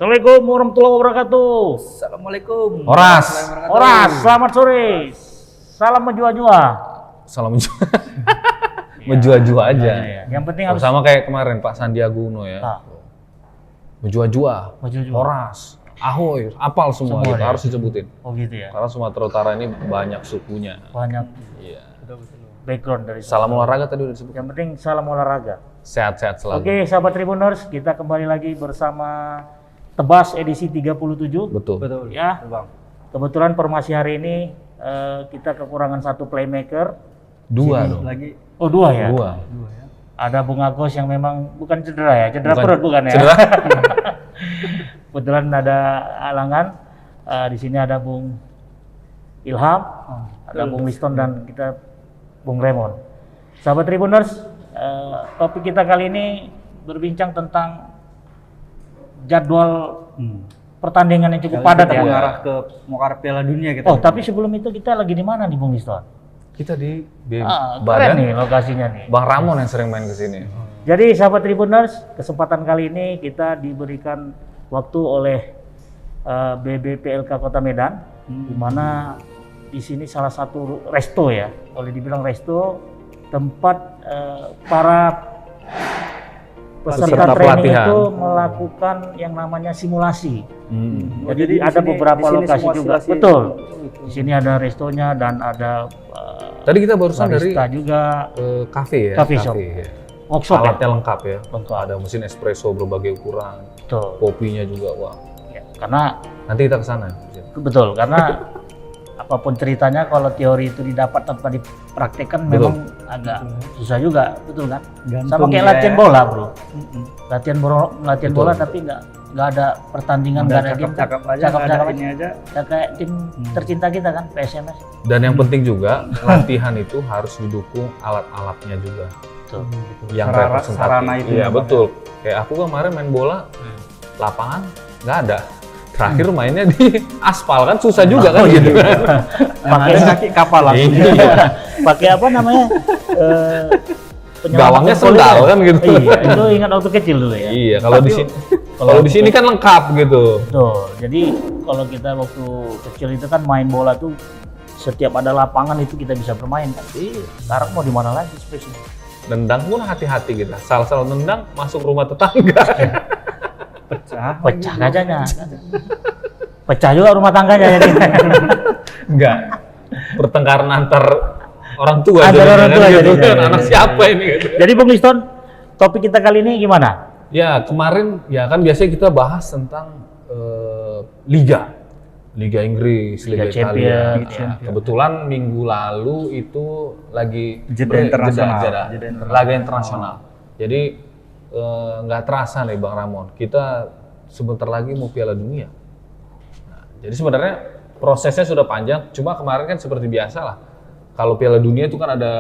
Assalamualaikum warahmatullahi wabarakatuh. Assalamualaikum. Horas, selamat sore. Salam menjua-jua. salam menjua-jua aja. Ya. Yang penting harus Sama kayak kemarin Pak Sandiaga Uno ya. Menjua-jua, Horas, Ahoy, apal semua gitu, harus disebutin. Oh gitu ya. Karena Sumatera Utara ini banyak sukunya. Banyak Iya. background dari Salam olahraga tadi udah disebut. Yang penting salam olahraga. Sehat-sehat selalu. Oke, sahabat Tribuners, kita kembali lagi bersama Tebas edisi 37. Betul. Ya. Bang. Kebetulan formasi hari ini kita kekurangan satu playmaker. Dua Sini dong. lagi. Oh, dua ya? Dua. Ya. Ada Bung Agus yang memang bukan cedera ya, cedera Bukan. perut bukan ya? Cedera. Kebetulan ada halangan. Di sini ada Bung Ilham, ada Bung Liston dan kita Bung Raymond. Sahabat Tribuners, topik kita kali ini berbincang tentang jadwal pertandingan yang cukup padat Kita ya. mengarah ke Piala Dunia kita. Oh, tapi sebelum itu kita lagi di mana nih Bung Liston? Kita di Keren badan nih lokasinya nih. Bang Ramon yang sering main ke sini. Jadi sahabat Tribuners, kesempatan kali ini kita diberikan waktu oleh BBPLK Kota Medan, di mana di sini salah satu resto ya, boleh dibilang resto tempat para peserta training pelatihan itu melakukan yang namanya simulasi. Jadi di ada sini- beberapa di sini lokasi semua juga. simulasi. Betul. Di sini ada restonya dan ada Tadi kita barusan dari barista juga, kafe ya. Coffee shop. Ya. workshop ya. Alatnya lengkap ya. Lengkap. Ada mesin espresso berbagai ukuran, Betul. kopinya juga. Wah, Ya, karena nanti kita ke sana. betul, karena apapun ceritanya kalau teori itu didapat tanpa dipraktekkan Betul. memang agak susah juga, betul kan? Gantung Sama kayak ya. latihan bola, bro. Latihan Betul. bola tapi nggak ada pertandingan, nggak ada game. Cakep aja, Cakep-cakep nggak ada aja. ini aja. Ya, kayak tim tercinta kita kan, PSMS. Dan yang penting juga latihan itu harus didukung alat-alatnya juga. Betul. Yang representatif. Sarana itu Iya ya, Bang, betul. Kayak aku kemarin main bola, lapangan nggak ada. Terakhir mainnya di aspal kan susah juga kan gitu kan. Pakai Kaki kapal lah. Iya. pakai apa namanya? Penyelamat Gawangnya pengkolir sendal ya? kan gitu. Iya, itu ingat waktu kecil dulu ya. Iya, kalau di Tapi- sini kalau di sini kan lengkap gitu. Betul. Jadi kalau kita waktu kecil itu kan main bola tuh setiap ada lapangan itu kita bisa bermain kan. Sekarang mau di mana lagi spesies? Nendang pun hati-hati kita. Salah-salah nendang masuk rumah tetangga. Pecah kacanya. Pecah juga rumah tangganya jadi. Enggak. Pertengkaran antar orang tua Antar jadinya orang kan tua gitu. jadinya. Kan, anak siapa ini gitu. Jadi Bung Liston, topik kita kali ini gimana? Ya, kemarin ya kan biasanya kita bahas tentang Liga Inggris, Liga Liga Champion, Italia. Liga Ya, Champion. kebetulan minggu lalu itu lagi Jeda internasional. jeda laga internasional. Jadi nggak terasa nih Bang Ramon, kita sebentar lagi mau Piala Dunia. Nah, jadi sebenarnya prosesnya sudah panjang, cuma kemarin kan seperti biasa lah. Kalau Piala Dunia itu kan ada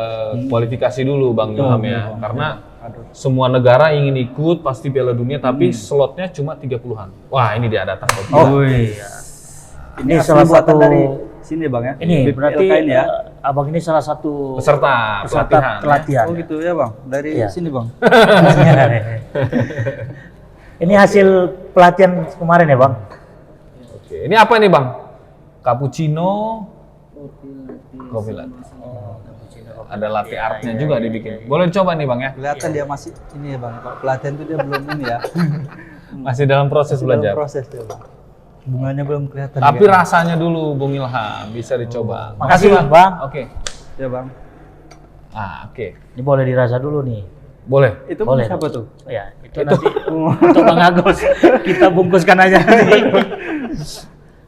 kualifikasi dulu Bang Ilham ya, karena semua negara ingin ikut pasti Piala Dunia, tapi slotnya cuma 30-an. Wah ini dia datang. Oh iya. Ini Ini salah salah satu dari sini Bang ya. ini BPLK berarti ini ya. Abang ini salah satu Peserta pelatihan. pelatihan. Oh gitu ya Bang. Dari Iya. sini Bang. Ini hasil pelatihan kemarin ya Bang? Oke, ini apa nih Bang? Cappuccino, kopi latte. Ada latte artnya juga dibikin. Boleh coba nih Bang ya? Kelihatan dia masih ini ya Bang. Kalau pelatihan itu dia belum ini ya. Masih dalam proses Dalam belajar. proses dia Bang. Bunganya belum kelihatan. Tapi dia. rasanya dulu Bung Ilham bisa dicoba. Makasih Bang. Oke. Ya Bang. Oke. Ini boleh dirasa dulu nih. Boleh. Itu Boleh. siapa tuh? Ya, itu nanti untuk Bang Agus. Kita bungkuskan aja nanti.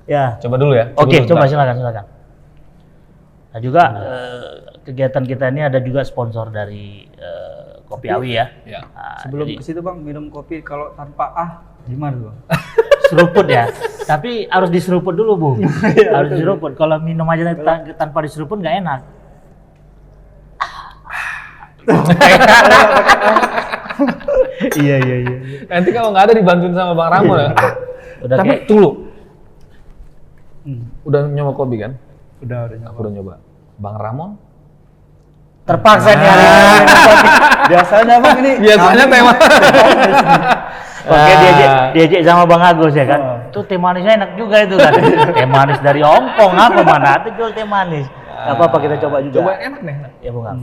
Ya. Coba dulu ya. Oke, dulu, coba bentar. silakan. Nah juga kegiatan kita ini ada juga sponsor dari Kopi Awi ya. Ya. Nah, Sebelum jadi ke situ Bang, minum kopi kalau tanpa gimana Bang? seruput ya. Tapi harus diseruput dulu, Bu. Harus diseruput. Kalau minum aja tanpa diseruput nggak enak. Iya. Nanti kalau nggak ada dibantuin sama Bang Ramon ya. Udah Tapi kayak tunggu. Udah nyoba kopi kan? Udah Aku udah nyoba. Bang Ramon? terpaksa nih. Biasanya Bang ini. Biasanya tema. Oke, diajak sama Bang Agus ya kan. Itu teh manisnya enak juga itu kan. Teh manis dari Hongkong apa mana? Itu jual teh manis. Gak apa-apa kita coba juga. Coba enak nih. Ya Bang.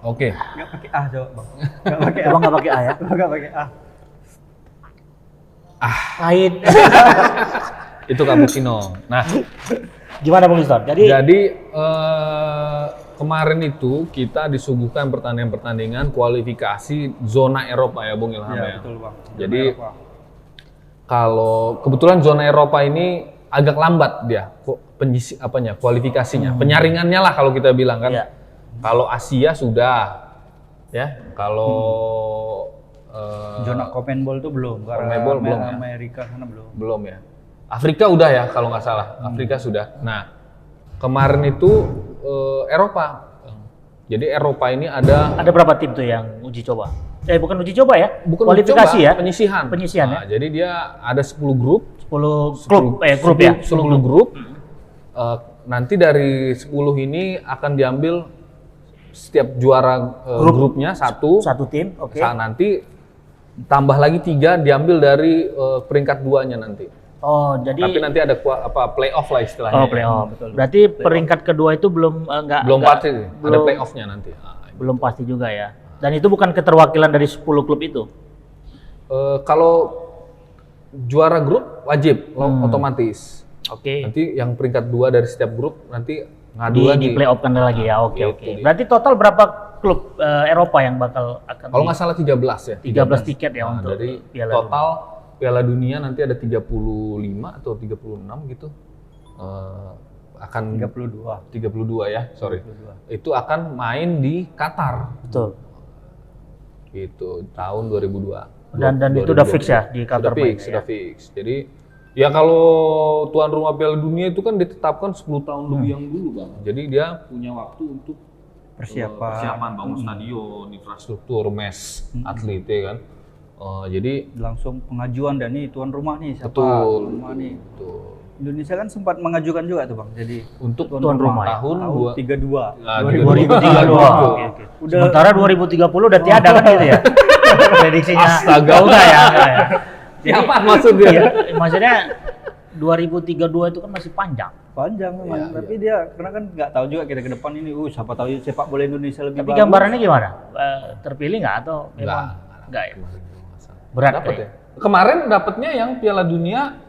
Oke. Nggak pakai ah coba bang. Nggak pakai Coba nggak pakai A ya? Nggak pakai ah. Pahit. Itu cappuccino. Nah, Gimana Bang Liston? jadi kemarin itu kita disuguhkan pertandingan-pertandingan kualifikasi zona Eropa ya Bung Ilham Iya ya. betul bang. Jadi kalau kebetulan zona Eropa ini agak lambat dia kualifikasinya, penyaringannya lah kalau kita bilang kan. Iya. Kalau Asia sudah ya, kalau zona CONMEBOL itu belum. CONMEBOL belum ya? Amerika sana belum. ya. Afrika udah ya kalau nggak salah, Afrika sudah. Nah kemarin itu Eropa. Jadi Eropa ini ada berapa tim tuh yang uji coba? Bukan uji coba ya? bukan kualifikasi uji coba, ya? penyisihan. Penyisihan Nah, jadi dia ada 10 grup. 10 grup ya? 10 grup. Nanti dari 10 ini akan diambil setiap juara grupnya satu tim, oke. Saat nanti tambah lagi 3 diambil dari peringkat 2-nya nanti. Oh, jadi Tapi nanti ada playoff lah istilahnya. Oh, playoff. Berarti peringkat kedua itu belum Belum pasti, ada playoff-nya nanti. Belum pasti juga ya. Dan itu bukan keterwakilan dari 10 klub itu. Kalau juara grup wajib otomatis. Oke. Nanti yang peringkat 2 dari setiap grup nanti ngadu lagi. Di playoff kan lagi ya. Oke, gitu oke. dia. Berarti total berapa klub Eropa yang bakal akan Kalau nggak salah 13 ya. 13 tiket ya Nah, untuk dari Piala total Piala Dunia nanti ada 35 atau 36 gitu. Akan 32 ya, sorry. 32. Itu akan main di Qatar. Betul. Gitu, tahun 2002. Dan itu udah fix ya di Qatar main ya? Sudah fix. Jadi ya kalau tuan rumah Piala Dunia itu kan ditetapkan 10 tahun lebih yang dulu, Bang. Jadi dia punya waktu untuk persiapan bangun stadion, infrastruktur, mes, atlet ya kan. Jadi Langsung pengajuan dan nih tuan rumah nih siapa? betul. Tuan rumah nih. Betul. Indonesia kan sempat mengajukan juga tuh bang. Jadi Untuk Tuan rumah ya? tahun 32. 2032. Oke. Sementara 2030 udah tiada kan gitu ya? Prediksinya. Astaga. Udah ya. Enggak ya. Siapa maksudnya? Iya, maksudnya 2032 itu kan masih panjang. Panjang memang, Iya, tapi dia karena kan nggak tahu juga kita ke depan ini, siapa tahu sepak bola Indonesia lebih Tapi bagus. gambarannya gimana? Terpilih nggak atau memang nggak ya? Berat Dapat ya? ya. Kemarin dapatnya yang Piala Dunia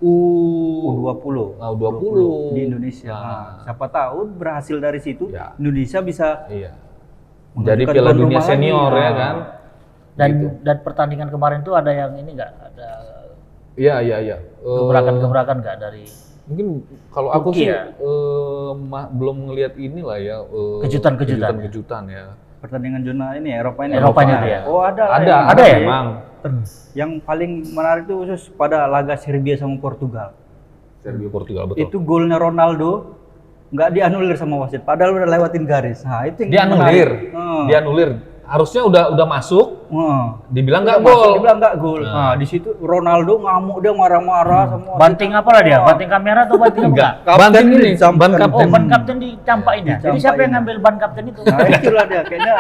U20. U20 di Indonesia. Nah, siapa tahu berhasil dari situ Ya. Indonesia bisa Iya. Jadi mengajukan Piala tuan Dunia rumah senior lagi. ya Nah, kan. Dan pertandingan kemarin tuh ada yang ini nggak? Ada Iya. gebrakan-gebrakan nggak dari Mungkin kalau aku Turki sih ya? belum ngelihat inilah ya kejutan ya. pertandingan zona ini Eropanya Eropanya tuh ya? Oh ada Ada ya? Memang. Yang paling menarik itu khusus pada laga Serbia sama Portugal. Serbia Portugal betul. Itu golnya Ronaldo nggak dianulir sama wasit, padahal udah lewatin garis. Nah itu yang Dianulir. menarik. Dianulir. Harusnya udah masuk, dibilang nggak Udah masuk, gol. dibilang nggak gol. Nah, di situ Ronaldo ngamuk, dia marah-marah sama wasit. banting apa lah dia? Banting kamera atau banting apa? Enggak. Kapten Banting ini ini, dicampakkan. ban Oh, kapten. ban kapten dicampain ya? Jadi siapa yang ngambil ban kapten itu? Nah itulah dia, kayaknya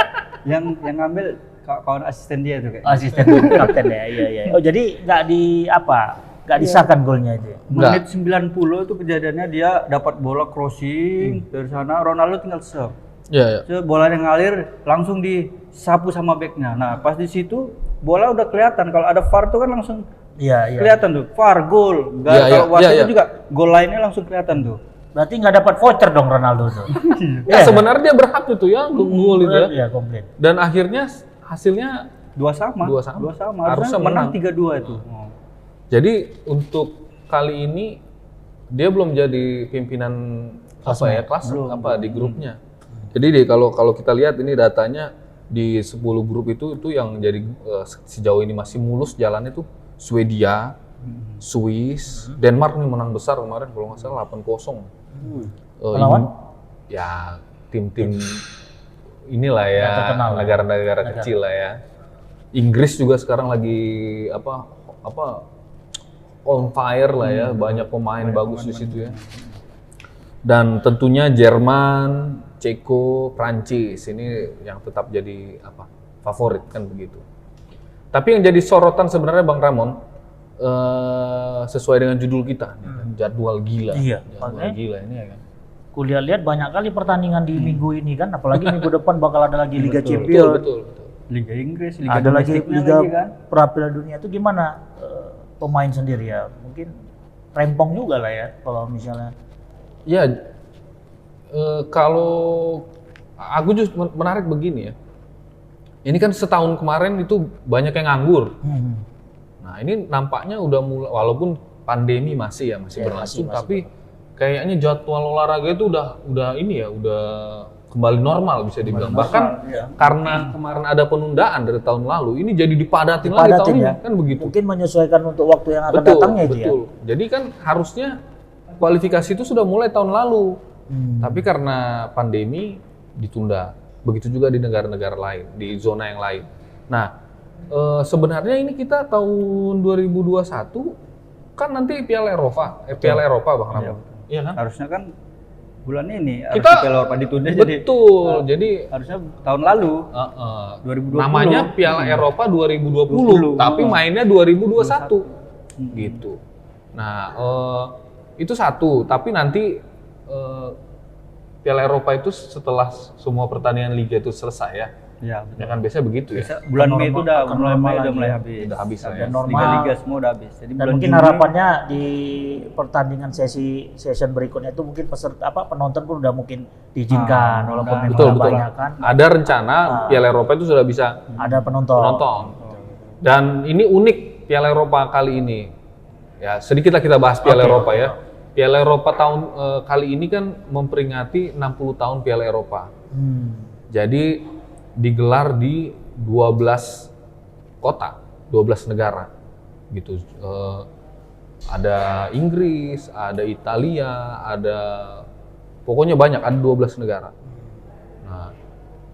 yang ngambil kawan asisten dia tuh kayak. Asisten kapten ya, iya. Oh jadi nggak disahkan golnya itu. Menit 90 itu kejadiannya dia dapat bola crossing dari sana, Ronaldo tinggal serve. Iya. So, bola yang ngalir langsung disapu sama backnya. Nah pas di situ bola udah kelihatan, kalau ada VAR tuh kan langsung Iya. kelihatan tuh, VAR gol. Kalau wasitnya juga gol lainnya langsung kelihatan tuh. Berarti nggak dapat voucher dong Ronaldo tuh. Ya sebenarnya dia berhak itu ya gol itu ya. Iya komplit. Dan akhirnya hasilnya 2-2. 2-2. Harusnya menang 3-2 itu. jadi untuk kali ini dia belum jadi pimpinan kelas di grupnya. Jadi kalau kita lihat ini datanya di 10 grup itu yang jadi sejauh ini masih mulus jalannya tuh Swedia, Swiss, Denmark nih menang besar kemarin kalau nggak salah 8-0. Lawan? Ya tim-tim inilah ya, Yang terkenal lah. negara-negara kecil lah ya. Inggris juga sekarang lagi on fire lah ya, banyak pemain bagus di situ ya. Dan tentunya Jerman, Ceko, Prancis ini yang tetap jadi favorit kan begitu. Tapi yang jadi sorotan sebenarnya Bang Ramon sesuai dengan judul kita, jadwal gila. Iya, Jadwal makanya. gila ini ya kan. Kulihat-lihat banyak kali pertandingan di minggu ini kan, apalagi minggu depan bakal ada lagi Liga Betul, Champions. Betul. Liga Inggris, Liga Ada lagi domestiknya Liga lagi kan. Piala Dunia itu gimana pemain sendiri ya? Mungkin rempong juga lah ya kalau misalnya. Ya, kalau aku justru menarik begini ya. Ini kan setahun kemarin itu banyak yang nganggur. Nah ini nampaknya udah mulai, walaupun pandemi masih berlangsung, masih tapi kayaknya jadwal olahraga itu udah ini ya, udah kembali normal bisa dibilang. Bahkan karena kemarin ada penundaan dari tahun lalu, ini jadi dipadatin lagi tahun ini, kan begitu. Mungkin menyesuaikan untuk waktu yang akan datangnya itu ya. Betul. Jadi kan harusnya kualifikasi itu sudah mulai tahun lalu, tapi karena pandemi ditunda. Begitu juga di negara-negara lain, di zona yang lain. Nah, sebenarnya ini kita tahun 2021 kan nanti Piala Eropa, Bang Ramon. Iya kan? Harusnya kan bulan ini Kita- harus Piala Eropa ditunda jadi Betul. Jadi harusnya tahun lalu 2020. namanya Piala Eropa 2020, tapi mainnya 2021. Gitu. Nah, itu satu, tapi nanti Piala Eropa itu setelah semua pertandingan liga itu selesai ya. Ya, Ya kan biasanya begitu ya. bisa bulan Mei itu udah akan mulai normal Mei udah lagi mulai ya. habis. Udah habis lah ya. Dan normal. Liga-liga semua udah habis. Jadi Dan bulan mungkin Juni, harapannya di pertandingan session berikutnya itu mungkin penonton pun udah mungkin diizinkan walaupun memang Betul, nggak betul. banyak kan. Ada rencana Piala Eropa itu sudah bisa Ada penonton. Dan ini unik Piala Eropa kali ini. Ya, sedikit lah kita bahas Piala Eropa ya. Piala Eropa tahun kali ini kan memperingati 60 tahun Piala Eropa. Jadi digelar di 12 kota, 12 negara gitu. Ada Inggris, ada Italia, ada pokoknya banyak, ada 12 negara. Nah,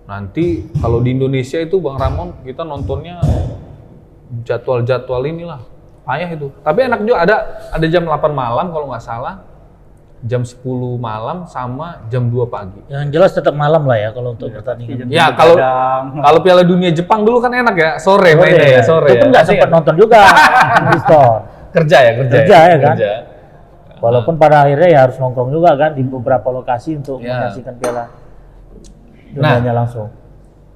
nanti kalau di Indonesia itu Bang Ramon kita nontonnya jadwal-jadwal inilah payah itu. Tapi enak juga, ada jam 8 malam kalau nggak salah, jam 10 malam sama jam 2 pagi. Yang jelas tetap malam lah ya kalau untuk pertandingan. Ya kalau Piala Dunia Jepang dulu kan enak ya, sore mainnya ya, sore. Itu ya. nggak sempat nonton juga, Kriston. Kerja ya. Kerja ya kan? Walaupun pada akhirnya ya harus nongkrong juga kan di beberapa lokasi untuk Ya. menyaksikan Piala Dunianya langsung.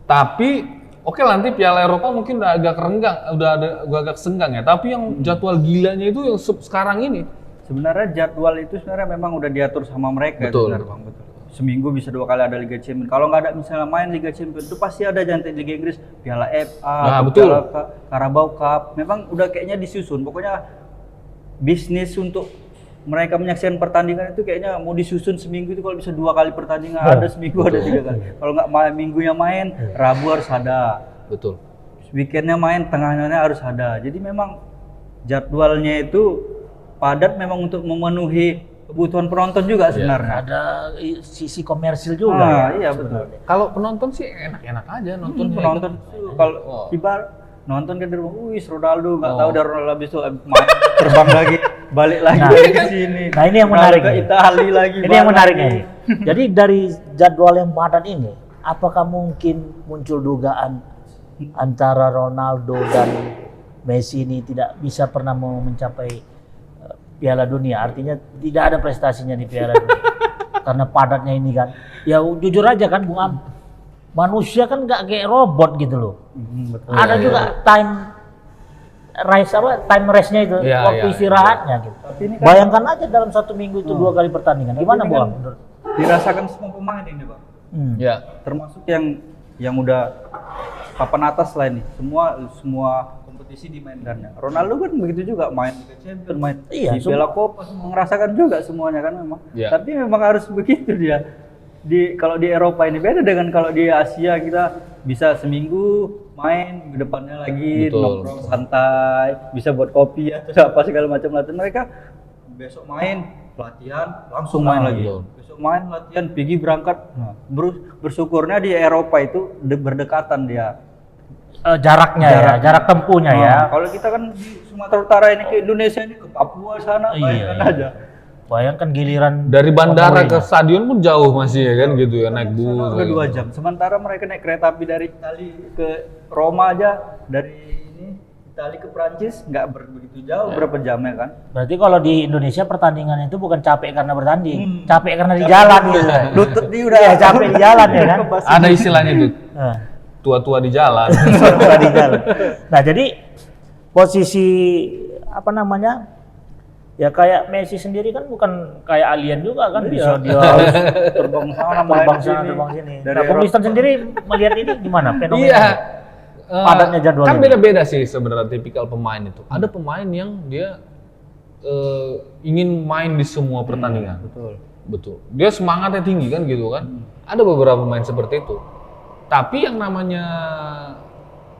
Tapi oke nanti Piala Eropa mungkin udah agak renggang, udah agak senggang ya. Tapi yang jadwal gilanya itu yang sekarang ini. sebenarnya jadwal itu sebenarnya memang udah diatur sama mereka. Betul. sebenarnya, Bang. Betul. Seminggu bisa 2 kali ada Liga Champions. Kalau nggak ada misalnya main Liga Champions itu pasti ada jangan Liga Inggris, Piala FA, Nah, betul. Piala Carabao Cup. Memang udah kayaknya disusun. Pokoknya bisnis untuk mereka menyaksikan pertandingan itu kayaknya mau disusun seminggu itu kalau bisa 2 kali pertandingan, ada seminggu ada 3 kali. Kalau nggak minggunya main, Rabu harus ada. Betul. Weekendnya main, tengahnya harus ada. Jadi memang jadwalnya itu padat memang untuk memenuhi kebutuhan penonton juga sebenarnya. Ada sisi komersil juga ya. Iya betul. Kalau penonton sih enak-enak aja nonton. Penonton itu kalau tiba nonton kan di rumah, wih Ronaldo nggak tahu dari Ronaldo habis itu main, terbang lagi, balik lagi ke sini. Nah, ini yang menarik ke nih. Itali lagi. Ini yang menariknya. Jadi dari jadwal yang padat ini, apakah mungkin muncul dugaan antara Ronaldo dan Messi ini tidak bisa pernah mau mencapai Piala Dunia? Artinya tidak ada prestasinya di Piala Dunia karena padatnya ini kan. Ya jujur aja kan Bung Am, manusia kan nggak kayak robot gitu loh. Betul. Ada juga time race-nya itu, Iya, waktu iya, istirahatnya gitu. Tapi ini kan Bayangkan aja dalam satu minggu itu 2 kali pertandingan. Gimana ini Bung kan Am menurut? dirasakan semua pemain ini, Bang. Ya. Termasuk yang udah papan atas lah ini. Semua kompetisi dimainkannya. Ronaldo kan begitu juga, main Liga Champions, main Iya, di Piala Copa, semua ngerasakan juga semuanya kan memang. Iya. Tapi memang harus begitu dia. Kalau di Eropa ini beda dengan kalau di Asia kita bisa seminggu main, ke depannya lagi Betul. nongkrong santai, bisa buat kopi atau apa segala macam latihan. Mereka besok main, latihan, langsung main lagi. betul. Besok main, latihan, pergi berangkat. Nah, bersyukurnya di Eropa itu berdekatan dia. Jaraknya ya, jarak tempuhnya ya. Kalau kita kan di Sumatera Utara ini ke Indonesia ini ke Papua sana, Iya, bayangkan iya. aja. Bayangkan giliran Dari bandara pemulainya. ke stadion pun jauh masih ya kan gitu ya, naik bus. Udah 2 jam. Sementara mereka naik kereta api dari Itali ke Roma aja, dari ini Itali ke Prancis nggak begitu jauh, berapa jam ya kan? Berarti kalau di Indonesia pertandingan itu bukan capek karena bertanding, capek karena di jalan gitu. Lutut dia udah Ya, capek di jalan ya kan. Ada istilahnya tuh, Nah, tua-tua di jalan. tua di jalan. Nah, jadi posisi apa namanya? Ya kayak Messi sendiri kan bukan kayak alien juga kan, bisa dia harus terbang sana, main terbang sana, sini. terbang sini. Dari Nah, Bung Liston sendiri melihat ini gimana fenomena? Iya. Padatnya jadwal Kan ini. beda-beda sih sebenarnya tipikal pemain itu. Ada pemain yang dia ingin main di semua pertandingan. Betul. Dia semangatnya tinggi kan gitu kan. Ada beberapa pemain seperti itu. Tapi yang namanya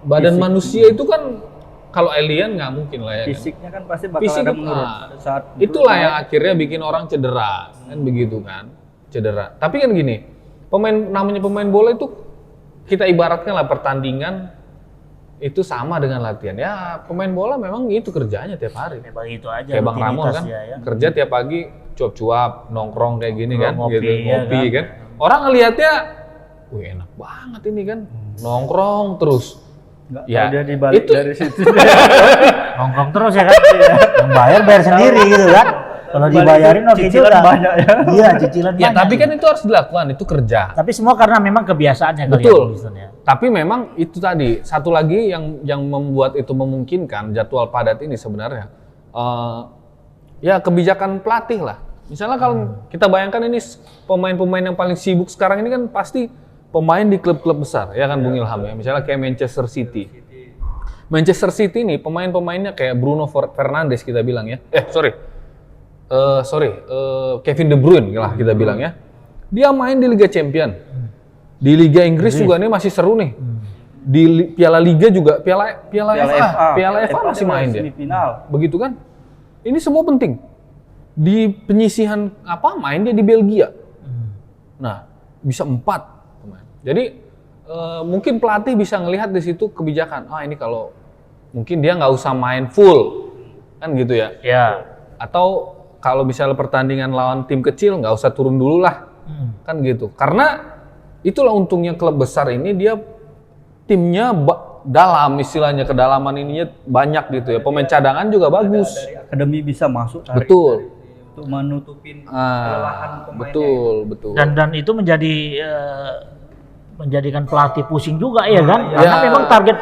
badan manusia itu kan kalau alien nggak mungkin lah ya. Kan? Fisiknya kan pasti bakal Fisik ada itu, menurun. nah, Ada saat itulah yang akhirnya bikin orang cedera kan begitu kan, cedera. Tapi kan gini, namanya pemain bola itu kita ibaratkan lah pertandingan itu sama dengan latihan. Ya pemain bola memang itu kerjanya tiap hari. Memang itu aja. Kayak Bang Ramon kan, rutinitas ya. kerja tiap pagi cuap-cuap, nongkrong kayak gini kan, Ngopi, gitu, ya ngopi kan. kan. Orang ngelihatnya, wih enak banget ini kan, nongkrong terus. nggak Ya, tahu dia dibalik itu- dari situ. Nongkrong terus ya kan. Yang bayar sendiri gitu kan. Kalau dibayarin oke cicilan juga. banyak ya. Iya, cicilan Ya banyak. tapi kan itu harus dilakukan, itu kerja. Tapi semua karena memang kebiasaannya kali Betul. ya, Bung Liston ya. Tapi memang itu tadi satu lagi yang membuat itu memungkinkan jadwal padat ini sebenarnya ya kebijakan pelatih lah. Misalnya kalau kita bayangkan ini pemain-pemain yang paling sibuk sekarang ini kan pasti pemain di klub-klub besar ya kan Bung Ilham ya. Misalnya kayak Manchester City. Manchester City ini pemain-pemainnya kayak Bruno Fernandes kita bilang ya. Kevin De Bruyne lah kita bilang ya. Dia main di Liga Champion. Di Liga Inggris juga nih masih seru nih. Di Piala Liga juga, Piala FA masih main dia. Semifinal. Begitu kan? Ini semua penting. Di penyisihan main dia di Belgia. Nah, bisa 4 pemain. Jadi mungkin pelatih bisa ngelihat di situ kebijakan. Ini kalau mungkin dia nggak usah main full, kan gitu ya. Ya. Atau kalau misalnya pertandingan lawan tim kecil nggak usah turun dulu lah, kan gitu. Karena itulah untungnya klub besar ini dia timnya dalam istilahnya kedalaman ininya banyak gitu ya. Pemain cadangan juga bagus. Dari akademi bisa masuk. tarik Betul. untuk menutupin kelelahan pemainnya. Betul. Dan itu menjadikan pelatih pusing juga ya kan? iya. Karena memang target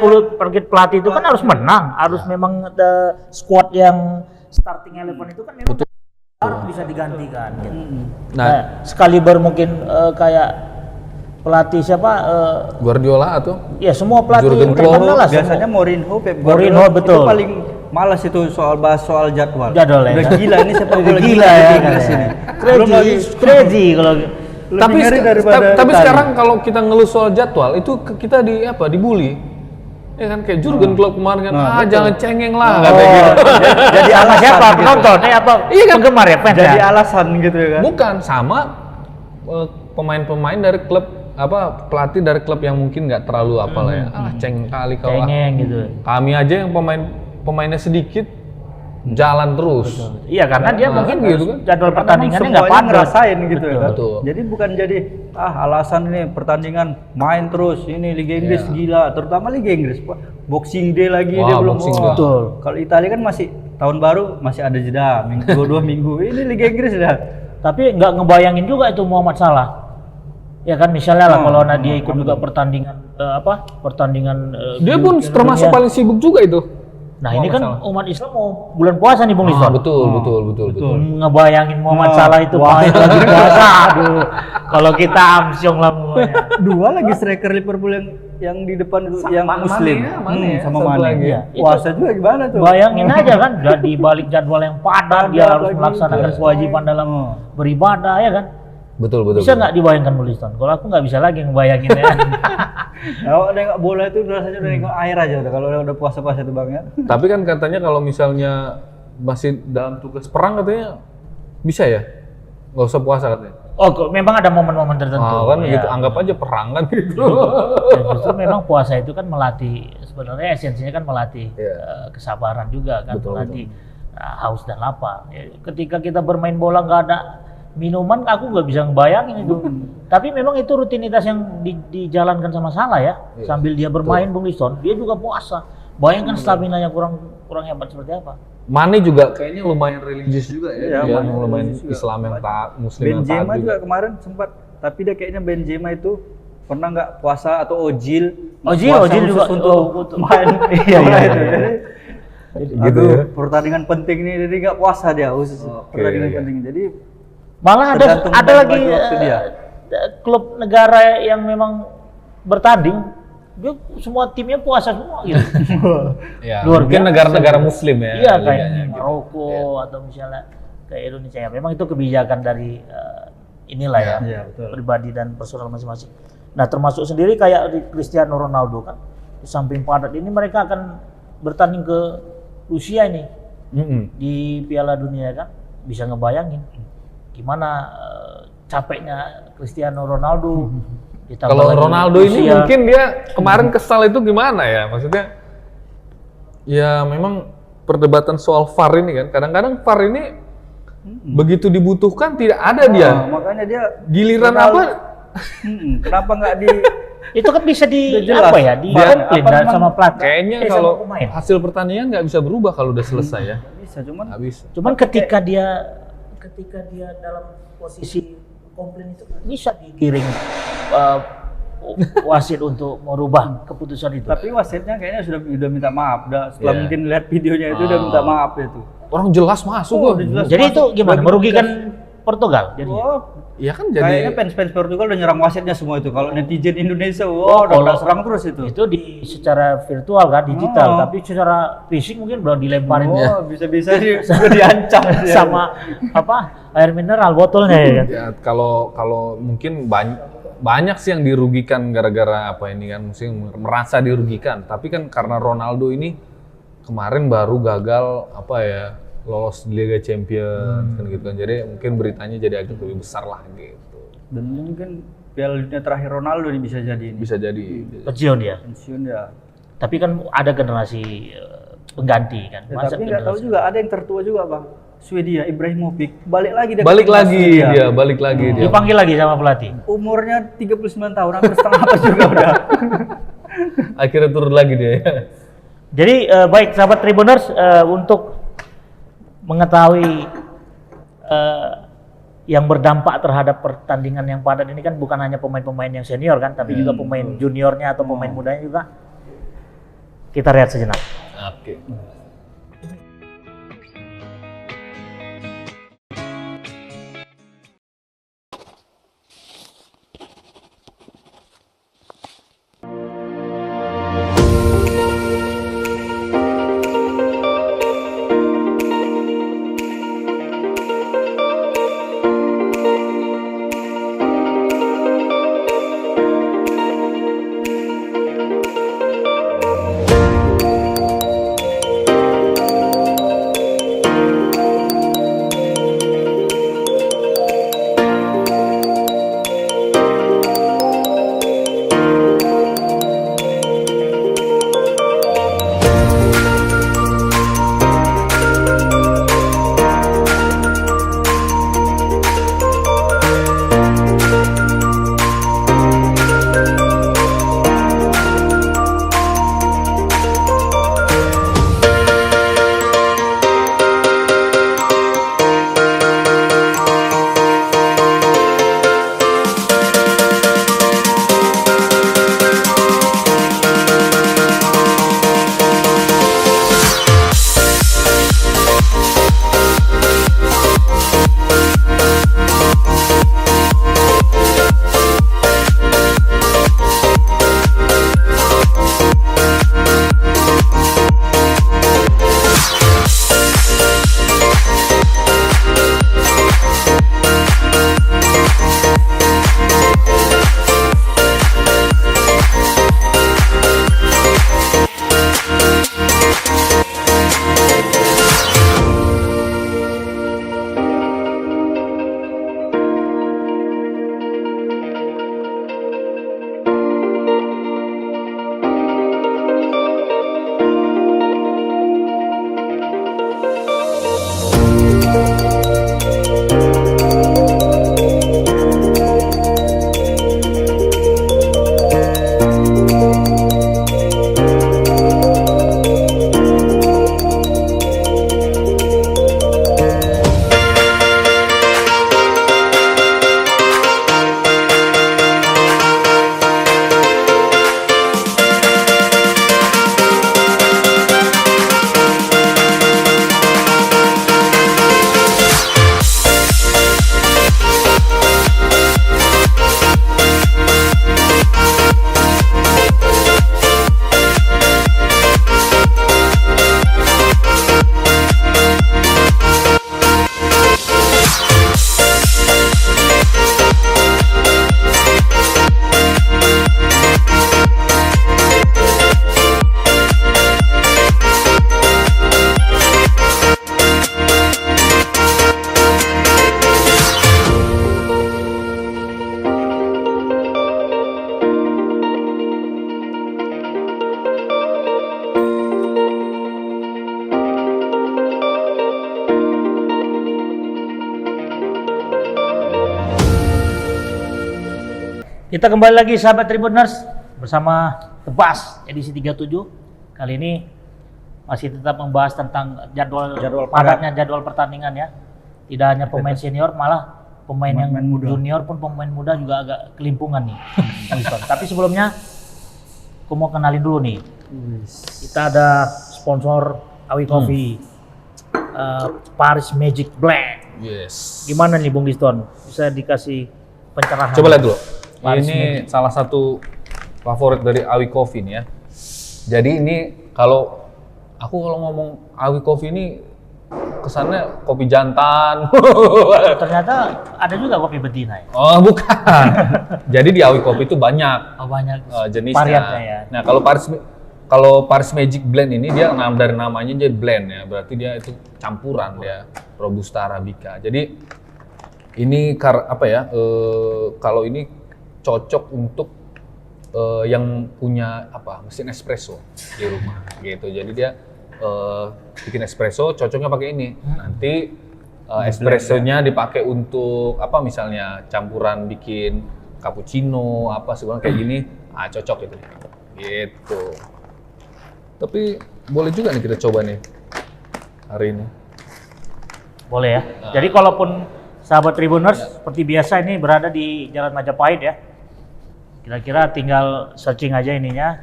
pelatih itu kan harus menang, harus memang squad yang starting 11 itu kan memang harus bisa digantikan gitu. Nah, Sekali mungkin kayak pelatih siapa Guardiola atau ya semua pelatih Jurgen Klopp. terkenal lah Biasanya semua. Mourinho, Pep Mourinho, Guardiola betul. itu paling malas itu bahas soal jadwal. Jadwal ya, Udah kan? gila ini sepak Udah bola gila ya di kan Inggris ya. ini. Belum lagi Crazy kalau lebih tapi ngeri daripada tapi Itali. sekarang kalau kita ngeluh soal jadwal itu kita dibully. Ya kan kayak Jurgen Klopp kemarin kan, betul. jangan cengeng lah Oh, katanya gitu. jadi sama alasan siapa? gitu. Penonton apa? Iya kan? Penggemar ya, fans Jadi ya? alasan gitu ya kan. Bukan sama pemain-pemain dari klub pelatih dari klub yang mungkin nggak terlalu apalah ya. Cengeng kali kau. Cengeng gitu. Kami aja yang pemainnya sedikit jalan terus. Iya karena dia Nah, mungkin kan gitu kan. jadwal Karena pertandingannya memang nggak semuanya padat. ngerasain gitu ya kan. Betul. Jadi bukan jadi alasan ini pertandingan main terus ini Liga Inggris gila, terutama Liga Inggris Boxing Day lagi Wah, dia belum. Boxing Day. Betul. Kalau Italia kan masih tahun baru masih ada jeda minggu 2 minggu. Ini Liga Inggris dah. Tapi nggak ngebayangin juga itu Muhammad Salah. Ya kan misalnya lah kalau dia ikut juga pertandingan pertandingan Dia pun Piala termasuk Dunia. paling sibuk juga itu. Nah ini Muhammad kan umat Islam mau bulan puasa nih Bung Liston. Betul. Ngebayangin Muhammad Salah itu main lagi puasa. Aduh. Kalau kita amsyong lah semuanya. 2 lagi striker Liverpool yang di depan itu yang muslim. Mane ya, Sama satu Mane. lagi ya. Puasa juga gimana tuh? Bayangin aja kan, di balik jadwal yang padat dia harus lagi. melaksanakan kewajiban dalam beribadah ya kan. Betul. Bisa nggak dibayangkan Bung Liston? Kalau aku nggak bisa lagi ngebayangin ya. Kalau nengok bola itu rasanya udah nengok air aja udah kalau udah puasa-puasa itu Bang ya. Tapi kan katanya kalau misalnya masih dalam tugas perang katanya bisa ya? Nggak usah puasa katanya. Oh, memang ada momen-momen tertentu. Kan ya. gitu, anggap aja perang kan gitu. Ya, justru memang puasa itu kan melatih, sebenarnya esensinya kan melatih Iya. kesabaran juga kan, Betul, melatih haus dan lapar. Ya, ketika kita bermain bola nggak ada minuman, aku nggak bisa ngebayangin itu. Tapi memang itu rutinitas yang dijalankan sama Salah ya. Sambil dia bermain, Bung Liston, dia juga puasa. Bayangkan staminanya kurang hebat seperti apa. Mane juga kayaknya lumayan religius juga ya. Iya, Dia lumayan religius juga. Islam yang taat, Muslim yang taat Benzema juga juga. kemarin sempat, tapi dia kayaknya Benzema itu pernah nggak puasa atau Ojil Ojil khusus juga untuk main Iya, bola iya, itu. iya. Jadi, Gitu aduh, ya. pertandingan penting nih, jadi nggak puasa dia khusus Oke, pertandingan iya. penting. Jadi Malah tergantung ada lagi bagi waktu dia. klub negara yang memang bertanding, dia semua timnya puasa semua gitu. Ya, Luar mungkin biasa. negara-negara Muslim ya. Iya, kayak liganya gitu. Maroko atau misalnya kayak Indonesia ya. Memang itu kebijakan dari inilah ya, Iya, betul. pribadi dan personal masing-masing. Nah, termasuk sendiri kayak di Cristiano Ronaldo kan, di samping padat ini mereka akan bertanding ke Rusia ini Mm-mm. di Piala Dunia kan, bisa ngebayangin gimana capeknya Cristiano Ronaldo. Ditambah Kalau lagi Ronaldo ini Rusia. mungkin dia kemarin kesal itu gimana ya? Maksudnya ya memang perdebatan soal VAR ini kan. Kadang-kadang VAR ini begitu dibutuhkan tidak ada dia. makanya dia Giliran Ronaldo- apa? Kenapa nggak di itu kan bisa di Udah jelas. apa ya, di Bahkan komplain apa dan memang- sama pelatih. Kayaknya sama kalau pemain. hasil pertandingan nggak bisa berubah kalau udah selesai ya. bisa cuman Nggak bisa. Cuman ketika dia dalam posisi komplain itu bisa digiring wasit untuk merubah keputusan itu. tapi wasitnya kayaknya sudah minta maaf. Setelah Iya. mungkin lihat videonya itu udah minta maaf itu. Orang jelas masuk Oh, kok. udah jelas. Jadi itu gimana? Bagi Merugikan Portugal jadinya? Wah, Ya kan kayaknya jadi fans Portugal udah nyerang wasitnya semua itu. Kalau netizen Indonesia, wah udah kalau- serang terus itu. Itu secara virtual kan, digital, Oh. tapi secara fisik mungkin belum dilemparin Oh, bisa-bisa udah diancam dia. sama apa air mineral botolnya ya kan. ya kalau mungkin banyak sih yang dirugikan gara-gara apa ini kan, mesti merasa dirugikan. Tapi kan karena Ronaldo ini kemarin baru gagal apa ya, lolos di Liga Champions kan gitu kan. Jadi mungkin beritanya jadi agak lebih besar lah gitu. Dan mungkin Piala Dunia terakhir Ronaldo ini bisa jadi ini. Bisa jadi. Pensiun dia. Pensiun ya. Tapi kan ada generasi pengganti kan. Ya, tapi nggak tahu juga ada yang tertua juga bang. Swedia Ibrahimovic balik lagi dia. ke Balik timnas lagi Swedia. dia, balik lagi dia. Dipanggil lagi sama pelatih. Umurnya 39 tahun, hampir setengah apa juga udah. Akhirnya turun lagi dia ya. Jadi baik sahabat Tribuners, untuk mengetahui yang berdampak terhadap pertandingan yang padat ini kan bukan hanya pemain-pemain yang senior kan, tapi juga pemain juniornya atau pemain mudanya juga. Kita lihat sejenak. Oke. Kita kembali lagi sahabat Tribuners bersama Tebas edisi 37. Kali ini masih tetap membahas tentang jadwal padatnya jadwal pertandingan ya. Tidak hanya pemain senior, malah pemain yang muda. junior pun pemain muda juga agak kelimpungan nih. Tapi sebelumnya aku mau kenalin dulu nih. Kita ada sponsor Awi Coffee, Paris Magic Black. Yes. Gimana nih Bung Liston? Bisa dikasih pencerahan? Coba lihat dulu. Paris Ini salah satu favorit dari Awi Coffee nih ya. Jadi ini kalau ngomong Awi Coffee ini kesannya kopi jantan. Ternyata ada juga kopi betina ya? Oh bukan. Jadi di Awi Coffee itu banyak Banyak jenisnya. variannya ya? Nah kalau Paris Magic Blend ini dia dari namanya jadi blend ya. Berarti dia itu campuran ya. Robusta Arabica. Jadi ini kalau ini cocok untuk yang punya mesin espresso di rumah gitu. Jadi dia bikin espresso cocoknya pakai ini. Nanti espressonya dipakai untuk misalnya campuran bikin cappuccino segala kayak gini, cocok itu. Gitu. Tapi boleh juga nih kita coba nih hari ini. Boleh ya. Jadi kalaupun sahabat Tribuners seperti biasa ini berada di Jalan Majapahit ya. Kira-kira tinggal searching aja ininya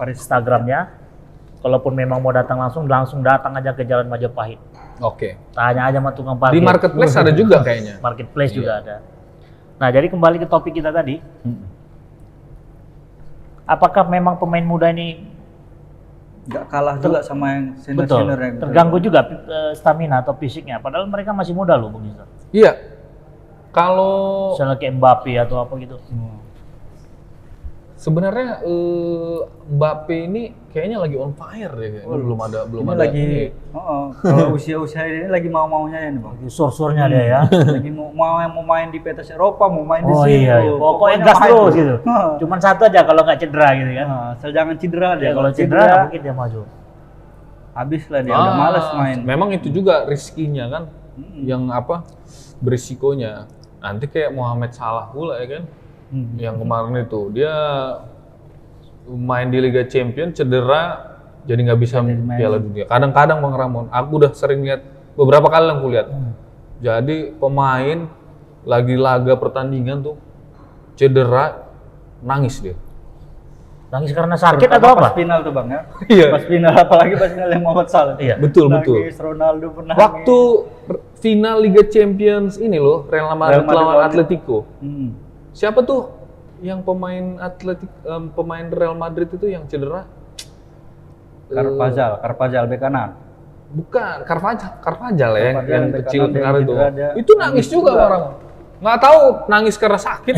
Instagramnya. Kalaupun memang mau datang langsung datang aja ke Jalan Majapahit. Oke. Tanya aja sama tukang parkir. Di marketplace ada juga kayaknya. Marketplace juga ada. Nah, jadi kembali ke topik kita tadi. Apakah memang pemain muda ini Nggak kalah juga sama yang betul senior-senior yang terganggu juga stamina atau fisiknya? Padahal mereka masih muda loh, Bung Liston. Iya. Kalau Misalnya kayak Mbappe atau apa gitu. sebenarnya Mbappe ini kayaknya lagi on fire deh kayaknya. Belum ada ini lagi kalau usia-usia ini lagi mau-maunya ya nih Bang. Sur-surnya dia ya. Lagi mau main di petas Eropa, mau main di Oh sini. iya, pokoknya gas main terus tuh. gitu. Cuman satu aja kalau nggak cedera gitu kan. Asal jangan cedera dia. Ya, kalau cedera nggak mungkin dia maju. habis lah dia udah malas main. Memang itu juga riskinya kan, yang berisikonya. Nanti kayak Mohamed Salah pula ya kan, yang kemarin itu dia main di Liga Champions cedera, jadi nggak bisa Piala Dunia. Kadang-kadang Bang Ramon, aku udah sering lihat beberapa kali yang aku lihat. Jadi pemain lagi laga pertandingan tuh cedera, nangis dia. Nangis karena sakit Terutama atau pas apa? final tuh Bang ya. Iya. Pas final, apalagi pas final yang Mohamed Salah. Iya. Betul. Nangis, Ronaldo pernah Waktu final Liga Champions ini loh, Real Madrid lawan Atletico. Siapa tuh yang pemain pemain Real Madrid itu yang cedera? Carvajal bek kanan. Bukan, Carvajal ya, Carvajal yang bek kecil kanan kemarin itu. cedera dia. Itu nangis juga orang. Nggak tahu nangis karena sakit.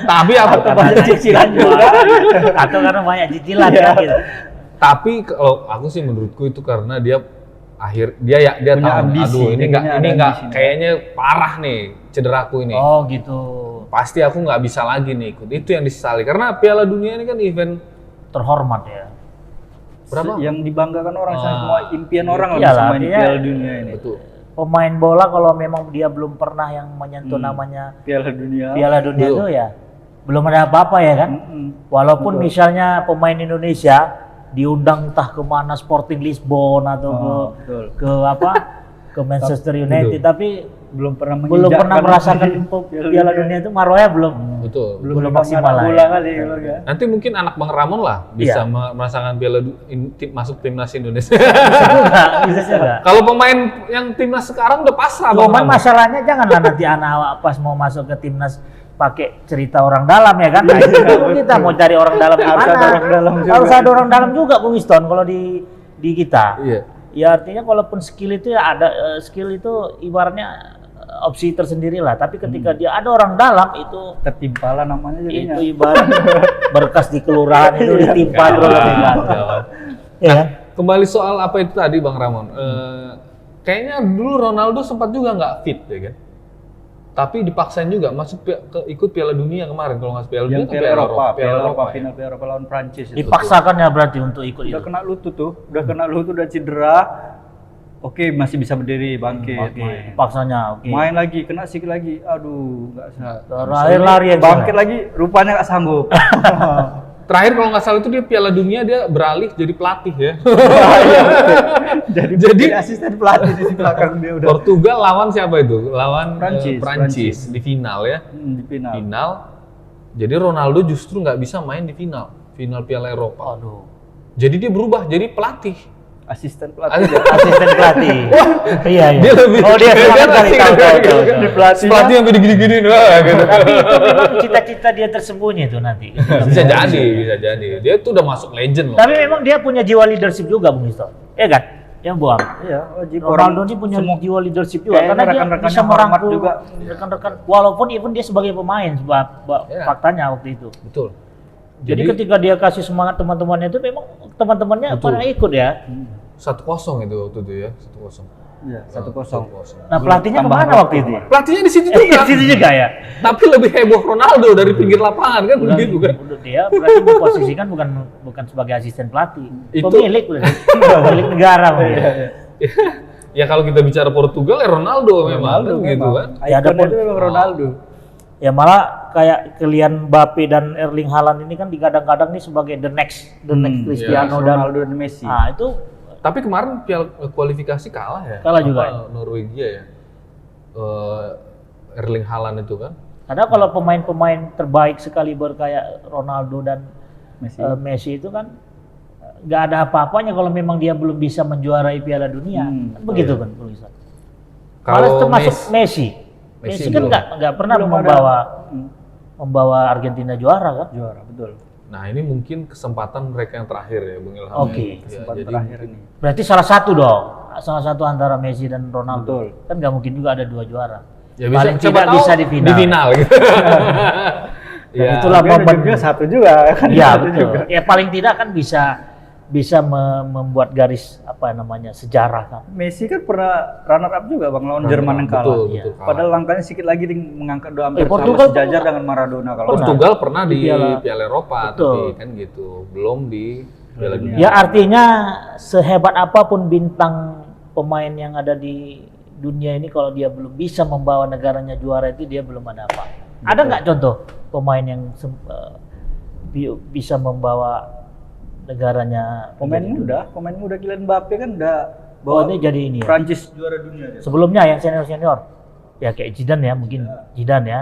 Tapi apa? Banyak cicilan juga. Atau karena banyak cicilan ya gitu. Tapi kalau aku sih menurutku itu karena dia dia Punya tahu, ambisi, aduh ini dia punya nggak ambisi. kayaknya parah nih cederaku ini. Oh gitu. Pasti aku nggak bisa lagi nih ikut. Itu yang disesali karena Piala Dunia ini kan event Terhormat ya. berapa? Yang dibanggakan orang semua impian orang lah Iyalah, bisa main artinya- Piala Dunia ini. Betul. Pemain bola kalau memang dia belum pernah yang menyentuh namanya Piala Dunia. Piala Dunia Betul. itu ya belum ada apa-apa ya kan. Walaupun misalnya pemain Indonesia diundang entah kemana Sporting Lisbon atau betul. ke Manchester United, tapi Belum pernah merasakan Piala Dunia itu Maroya belum Betul. belum maksimal lah. bola Ya. kali kalau ya. Nanti mungkin anak Bang Ramon lah bisa merasakan masuk timnas Indonesia. Bisa juga. Kalau pemain yang timnas sekarang udah pasrah Bang Cuman Ramon. masalahnya janganlah nanti anak pas mau masuk ke timnas pakai cerita orang dalam ya kan. Nah, itu kita mau cari orang dalam di Harus mana? ada orang dalam juga. Harus ada orang dalam juga Bung Iston kalau di kita. Iya. Ya artinya kalaupun skill itu ya ada skill itu ibaratnya opsi tersendiri lah. Tapi ketika dia ada orang dalam itu Tertimpa lah namanya jadinya. itu ibarat berkas di kelurahan itu ditimpa terus kan. Ya kan? Kembali soal apa itu tadi Bang Ramon. Kayaknya dulu Ronaldo sempat juga nggak fit ya kan. Tapi dipaksain juga masuk ikut Piala Dunia kemarin kalau nggak Piala Dunia Yang atau Piala Eropa, ya? final Piala Eropa lawan Prancis itu. Dipaksakan ya berarti untuk ikut itu. Udah kena lutut tuh, udah kena lutut, udah cedera. Oke, masih bisa berdiri, bangkit. Oke, Main. paksanya oke. Main lagi, kena sikit lagi. Aduh, nggak bisa. Terakhir lari yang Bangkit lagi, rupanya nggak sanggup. Terakhir kalau nggak salah itu dia Piala Dunia dia beralih jadi pelatih ya. Jadi asisten pelatih di belakang dia udah. Portugal lawan siapa itu? Lawan Prancis. Prancis di final ya. Di final. Final. Jadi Ronaldo justru nggak bisa main di final Piala Eropa. Aduh. Jadi dia berubah jadi pelatih. Asisten pelatih. Asisten pelatih. Iya, iya. Dia lebih. Oh, dia semangat kali tahu. Di pelatih. Pelatih yang gini-gini wah gitu. Tapi itu memang cita-cita dia tersembunyi tuh nanti. Bisa jadi. Dia tuh udah masuk legend loh. Tapi memang dia punya jiwa leadership juga, Bung Isto. Iya kan? Yang buang. Iya, wajib Ronaldo ini punya jiwa leadership juga kayaknya karena dia rekan-rekannya bisa hormat merangkul juga. rekan-rekan walaupun even dia sebagai pemain Iya. faktanya waktu itu. Betul. Jadi ketika dia kasih semangat teman-temannya itu memang teman-temannya Betul. pada ikut ya. 1-0 itu waktu itu ya, 1-0. Iya, 1-0. Nah, pelatihnya Tambah kemana waktu itu? Pelatihnya di situ Di juga. situ juga ya. Tapi lebih heboh Ronaldo dari pinggir lapangan kan begitu kan. Udah dia berarti memposisikan bukan sebagai asisten pelatih, Itu- pemilik udah. Pemilik negara. Ya kalau kita bicara Portugal ya Ronaldo memang kan gitu kan. Ya, ada Ikonnya itu memang Ronaldo. Ya malah kayak Kylian Mbappe dan Erling Haaland ini kan digadang-gadang nih sebagai the next Cristiano dan Ronaldo dan Messi. nah itu Tapi kemarin Piala kualifikasi kalah ya. Kalah juga Apa, Norwegia ya. Erling Haaland itu kan. karena kalau pemain-pemain terbaik sekaliber kayak Ronaldo dan Messi. Messi itu kan nggak ada apa-apanya kalau memang dia belum bisa menjuarai Piala Dunia. Kan begitu kan Bung Isan. Malah Kalau termasuk Messi kan belum. nggak pernah Belum membawa Argentina juara kan. Juara, betul. Nah ini mungkin kesempatan mereka yang terakhir ya Bung Ilham. Oke. Ya, Kesempatan jadi terakhir ini. Berarti salah satu dong, salah satu antara Messi dan Ronaldo. Betul. Kan nggak mungkin juga ada 2 juara. ya Paling siapa tidak tahu bisa di final. Di final gitu. Dan Ya, itulah Tapi ada momen. juga satu juga kan. Iya Satu betul. juga. Ya paling tidak kan bisa membuat garis apa namanya sejarah kan. Messi kan pernah runner up juga Bang lawan Jerman yang kalah. Betul, Iya. betul. kalah. Padahal langkahnya sedikit lagi mengangkat dua hampir Portugal sama sejajar pernah. dengan Maradona kalau Pernah. Portugal pernah di Piala- Piala Eropa Betul. tapi kan gitu. Belum di Piala Dunia. Ya artinya sehebat apapun bintang pemain yang ada di dunia ini kalau dia belum bisa membawa negaranya juara itu dia belum ada apa. Ada nggak contoh pemain yang bisa membawa negaranya pemain menjadi muda Kylian Mbappe kan udah Oh, bawa ini jadi ini ya. Prancis juara dunia. Sebelumnya yang senior ya kayak Zidane ya mungkin Zidane ya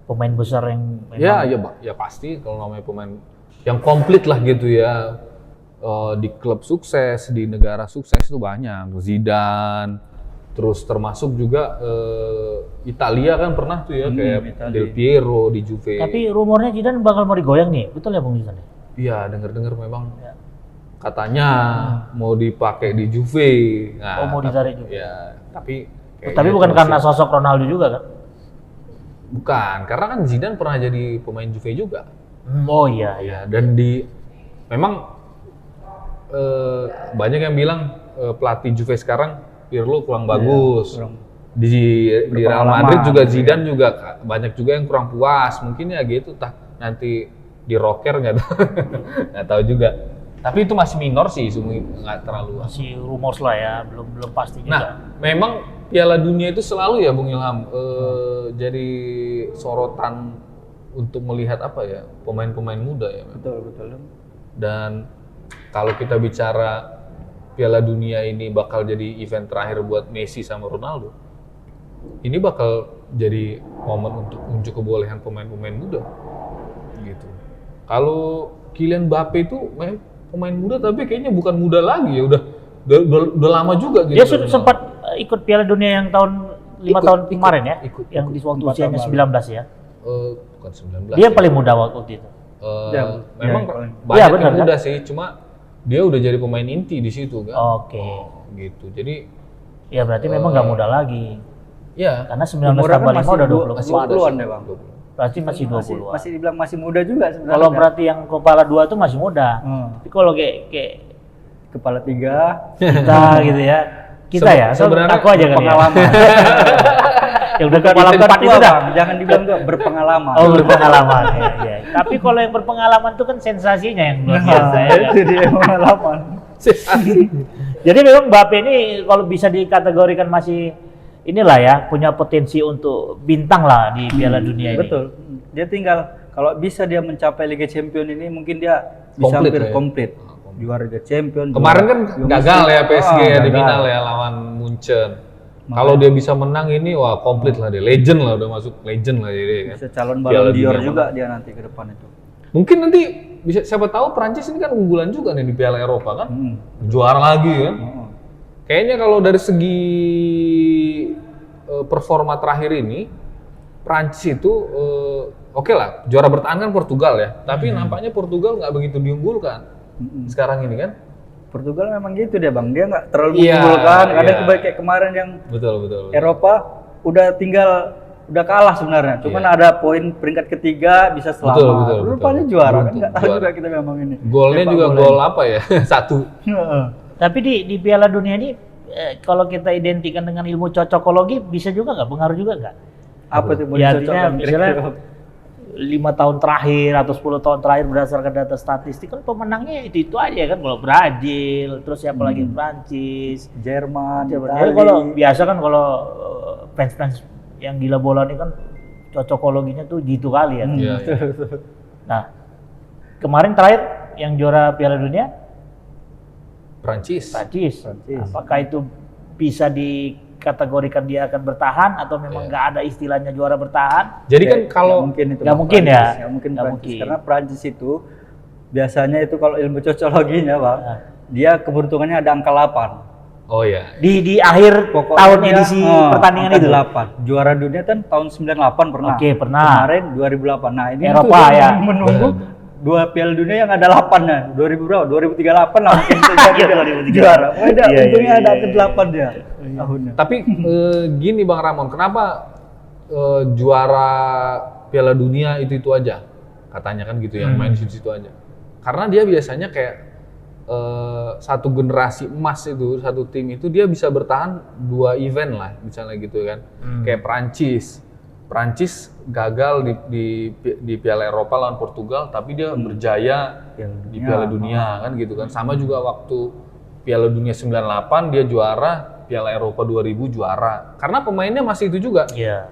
pemain besar yang memang Ya pasti kalau namanya pemain yang komplit lah gitu ya. Di klub sukses, di negara sukses itu banyak. Zidane, terus termasuk juga Italia kan pernah tuh ya kayak Italia. Del Piero di Juve. tapi rumornya Zidane bakal mau digoyang nih, betul ya Bung Zidane? Iya, dengar-dengar memang katanya mau dipakai di Juve. Nah, Oh, mau ditarik juga. Ya, tapi Tapi bukan karena sosok Ronaldo juga kan? bukan, karena kan Zidane pernah jadi pemain Juve juga. Oh iya iya. Ya, dan memang banyak yang bilang pelatih Juve sekarang Pirlo kurang bagus. Di Real Madrid juga Zidane juga banyak juga yang kurang puas. Mungkin ya gitu nanti di rocker nggak tahu juga. Tapi itu masih minor sih, nggak terlalu. Masih rumors lah ya, belum pasti juga. Nah, memang Piala Dunia itu selalu ya Bung Ilham jadi sorotan untuk melihat apa ya pemain-pemain muda ya. Betul. Dan kalau kita bicara Piala Dunia ini bakal jadi event terakhir buat Messi sama Ronaldo, ini bakal jadi momen untuk unjuk kebolehan pemain-pemain muda, gitu. Kalau Kylian Mbappe itu pemain muda tapi kayaknya bukan muda lagi ya, udah lama juga gitu. Dia sempat ikut Piala Dunia yang tahun 5 tahun kemarin ya, yang di waktu 4 usianya tahun 19 ya. Bukan 19. Dia paling muda waktu itu. Memang Iya, banyak benar, yang muda sih, cuma dia udah jadi pemain inti di situ kan. Oke. Gitu. Jadi Ya berarti memang nggak muda lagi. ya Karena 19 Umurnya tambah kan 5 udah 20. masih 20-an deh Bang. Berarti masih 20. Masih dibilang masih muda juga sebenarnya. Kalau berarti yang kepala 2 itu masih muda. Tapi kalau kayak kepala 3 kita gitu ya. Kita ya, sebenarnya aku aja kali ya. pengalaman. Yang udah kepala 4 itu dah. Bang. Jangan dibilang tua, berpengalaman. Oh, berpengalaman. Ya. Tapi kalau yang berpengalaman itu kan sensasinya yang luar biasa ya. Itu dia pengalaman. Jadi memang Mbappe ini kalau bisa dikategorikan masih inilah ya, punya potensi untuk bintang lah di Piala Dunia ini. Betul. Dia tinggal kalau bisa dia mencapai Liga Champions ini mungkin dia bisa Komplit hampir ya? komplit. Juara Liga Champions. Kemarin kan gagal ya PSG ya di gagal. final ya lawan Munchen. Kalau dia bisa menang ini wah komplit lah dia, legend lah, udah masuk legend lah jadi kan. Bisa calon Piala Ballon d'Or Dunia juga dia nanti ke depan itu. Mungkin nanti bisa siapa tahu Prancis ini kan unggulan juga nih di Piala Eropa kan. Juara lagi kan. Kayaknya kalau dari segi performa terakhir ini Prancis itu oke lah, juara bertahan kan Portugal ya. Tapi nampaknya Portugal nggak begitu diunggulkan sekarang ini kan. Portugal memang gitu dia Bang, dia nggak terlalu Iya, mengunggulkan. Kadang iya. kebaik kayak kemarin yang Betul. Eropa udah kalah sebenarnya. Cuman ada poin peringkat ketiga bisa selamat. Betul. Rupanya juara kan Beruntung, nggak tahu juara. juga kita memang ini. Golnya Sepak juga bola gol ini. apa ya? 1. Tapi di Piala Dunia ini kalau kita identikan dengan ilmu cocokologi bisa juga nggak, pengaruh juga nggak? Apa tuh mau Ya, dicocokkan artinya kira-kira? misalnya 5 tahun terakhir atau 10 tahun terakhir berdasarkan data statistik kan pemenangnya itu aja kan, kalau Brazil, terus siapa lagi, Prancis, Jerman, Jadi Itali. kalau biasa kan kalau fans yang gila bola ini kan cocokologinya tuh gitu kali ya. Iya. Nah, kemarin terakhir yang juara Piala Dunia Prancis. Prancis. Prancis. Apakah itu bisa dikategorikan dia akan bertahan atau memang nggak ada istilahnya juara bertahan? Jadi kan Nggak kalau mungkin itu nggak Bang, mungkin Prancis. ya? Nggak mungkin Nggak Prancis. mungkin. Karena Prancis itu biasanya itu kalau ilmu cocokologinya Bang, dia keberuntungannya ada angka 8. oh ya. Di akhir Pokoknya tahun dia, edisi pertandingan angka itu. 8. Juara dunia kan tahun 98 pernah. Oke, pernah. Kemarin 2008. Nah, ini Eropa tuh dia ya. menunggu dua Piala Dunia yang ada 8-nya. 2000 berapa? 2038 lah mungkin itu jadi 2038. juara. Pokoknya dia Iya, untungnya iya, ada iya, ke 8 dia tahunnya. Tapi gini Bang Ramon, kenapa juara Piala Dunia itu aja? Katanya kan gitu yang main di situ aja. Karena dia biasanya kayak satu generasi emas itu, satu tim itu dia bisa bertahan 2 event lah, misalnya gitu kan. Kayak Prancis gagal di Piala Eropa lawan Portugal, tapi dia berjaya di Piala Dunia kan gitu kan. Sama juga waktu Piala Dunia 98 dia juara, Piala Eropa 2000 juara. Karena pemainnya masih itu juga Iya.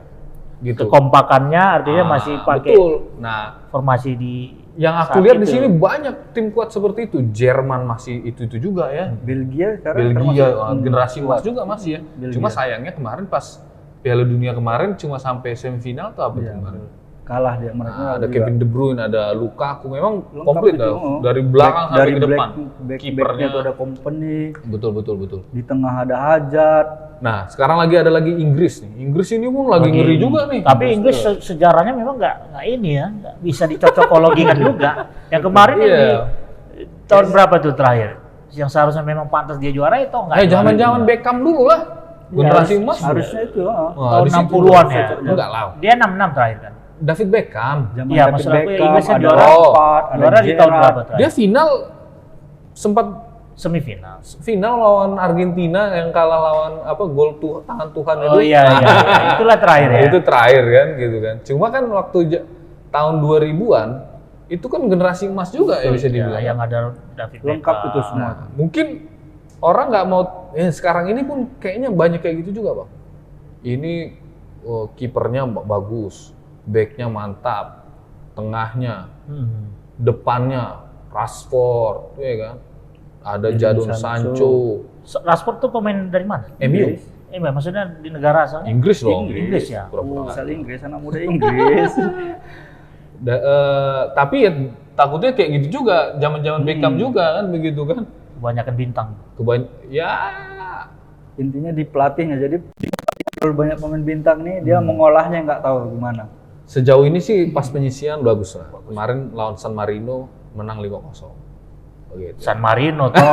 gitu. Kekompakannya artinya masih pakai Betul. Nah, formasi di yang aku saat lihat di itu. sini banyak tim kuat seperti itu. Jerman masih itu juga ya. Belgia sekarang Belgia termasuk, generasi emas juga masih ya. Belgia. Cuma sayangnya kemarin pas Piala Dunia kemarin cuma sampai semifinal tuh apa tuh kemarin. kalah dia mereka. Nah, ada Kevin De Bruyne, ada Lukaku, memang Lengkap komplit itu, dah. oh. Dari belakang sampai dari ke depan. Kipernya tuh ada Kompany, Betul. di tengah ada Hazard. Nah, sekarang ada lagi Inggris nih. Inggris ini pun lagi ngeri juga nih. Tapi Inggris sejarahnya memang nggak ini ya, nggak bisa dicocokologikan juga. Yang kemarin yang Iya. di tahun berapa tuh terakhir? Yang seharusnya memang pantas dia juara itu nggak? Zaman-zaman Beckham dulu lah. Generasi emas. Harusnya itu. Wah, tahun di situ 60-an ya. Enggak lah. Dia 66 terakhir kan. David Beckham. Zaman Iya, David maksud aku Beckham, Inggrisnya ada juara. Lampard, ada Juara di tahun Gerrard. berapa terakhir? Dia final sempat Semifinal. lawan Argentina yang kalah lawan gol tangan Tuhan itu. Oh iya. Itulah terakhir ya. Itu terakhir kan gitu kan. Cuma kan waktu tahun 2000-an itu kan generasi emas juga ya bisa dibilang. Yang ada David Lengkap Beckham. itu semua. Mungkin orang nggak mau sekarang ini pun kayaknya banyak kayak gitu juga, Bang. Ini kipernya bagus, backnya mantap, tengahnya, depannya Rashford, ya kan? Ada Jadon Sancho. Rashford tuh pemain dari mana? MU. Maksudnya di negara asalnya? Inggris dong. Inggris ya. Asal Inggris, anak muda Inggris. Tapi ya takutnya kayak gitu juga, zaman-zaman Beckham juga kan begitu kan. Kebanyakan bintang. Ya Intinya di pelatihnya. Jadi kalau banyak pemain bintang nih, dia mengolahnya nggak tahu gimana. sejauh ini sih pas penyisian bagus lah. Kemarin lawan San Marino menang 5-0. Begitu. San Marino tuh.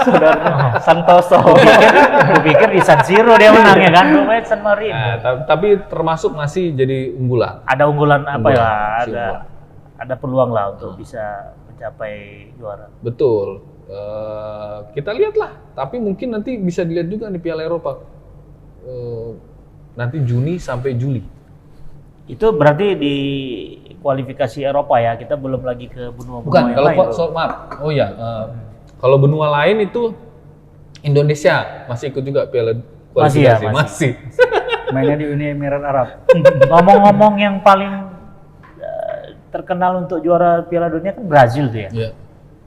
Saudara Santoso. Gue pikir di San Siro dia menang ya kan, rupanya San Marino. Nah, tapi termasuk masih jadi unggulan. Ada unggulan apa Unggulan, ya? masih Ada peluang lah untuk bisa mencapai juara. Betul. Kita lihatlah. Tapi mungkin nanti bisa dilihat juga di Piala Eropa. Nanti Juni sampai Juli. Itu berarti di kualifikasi Eropa ya, kita belum lagi ke benua-benua Bukan, yang kalau lain. maaf. Oh iya, kalau benua lain itu Indonesia masih ikut juga Piala Masih ya, kualifikasi. masih. Mainnya di Uni Emirat Arab. Ngomong-ngomong yang paling terkenal untuk juara Piala Dunia kan Brazil tuh ya. Iya.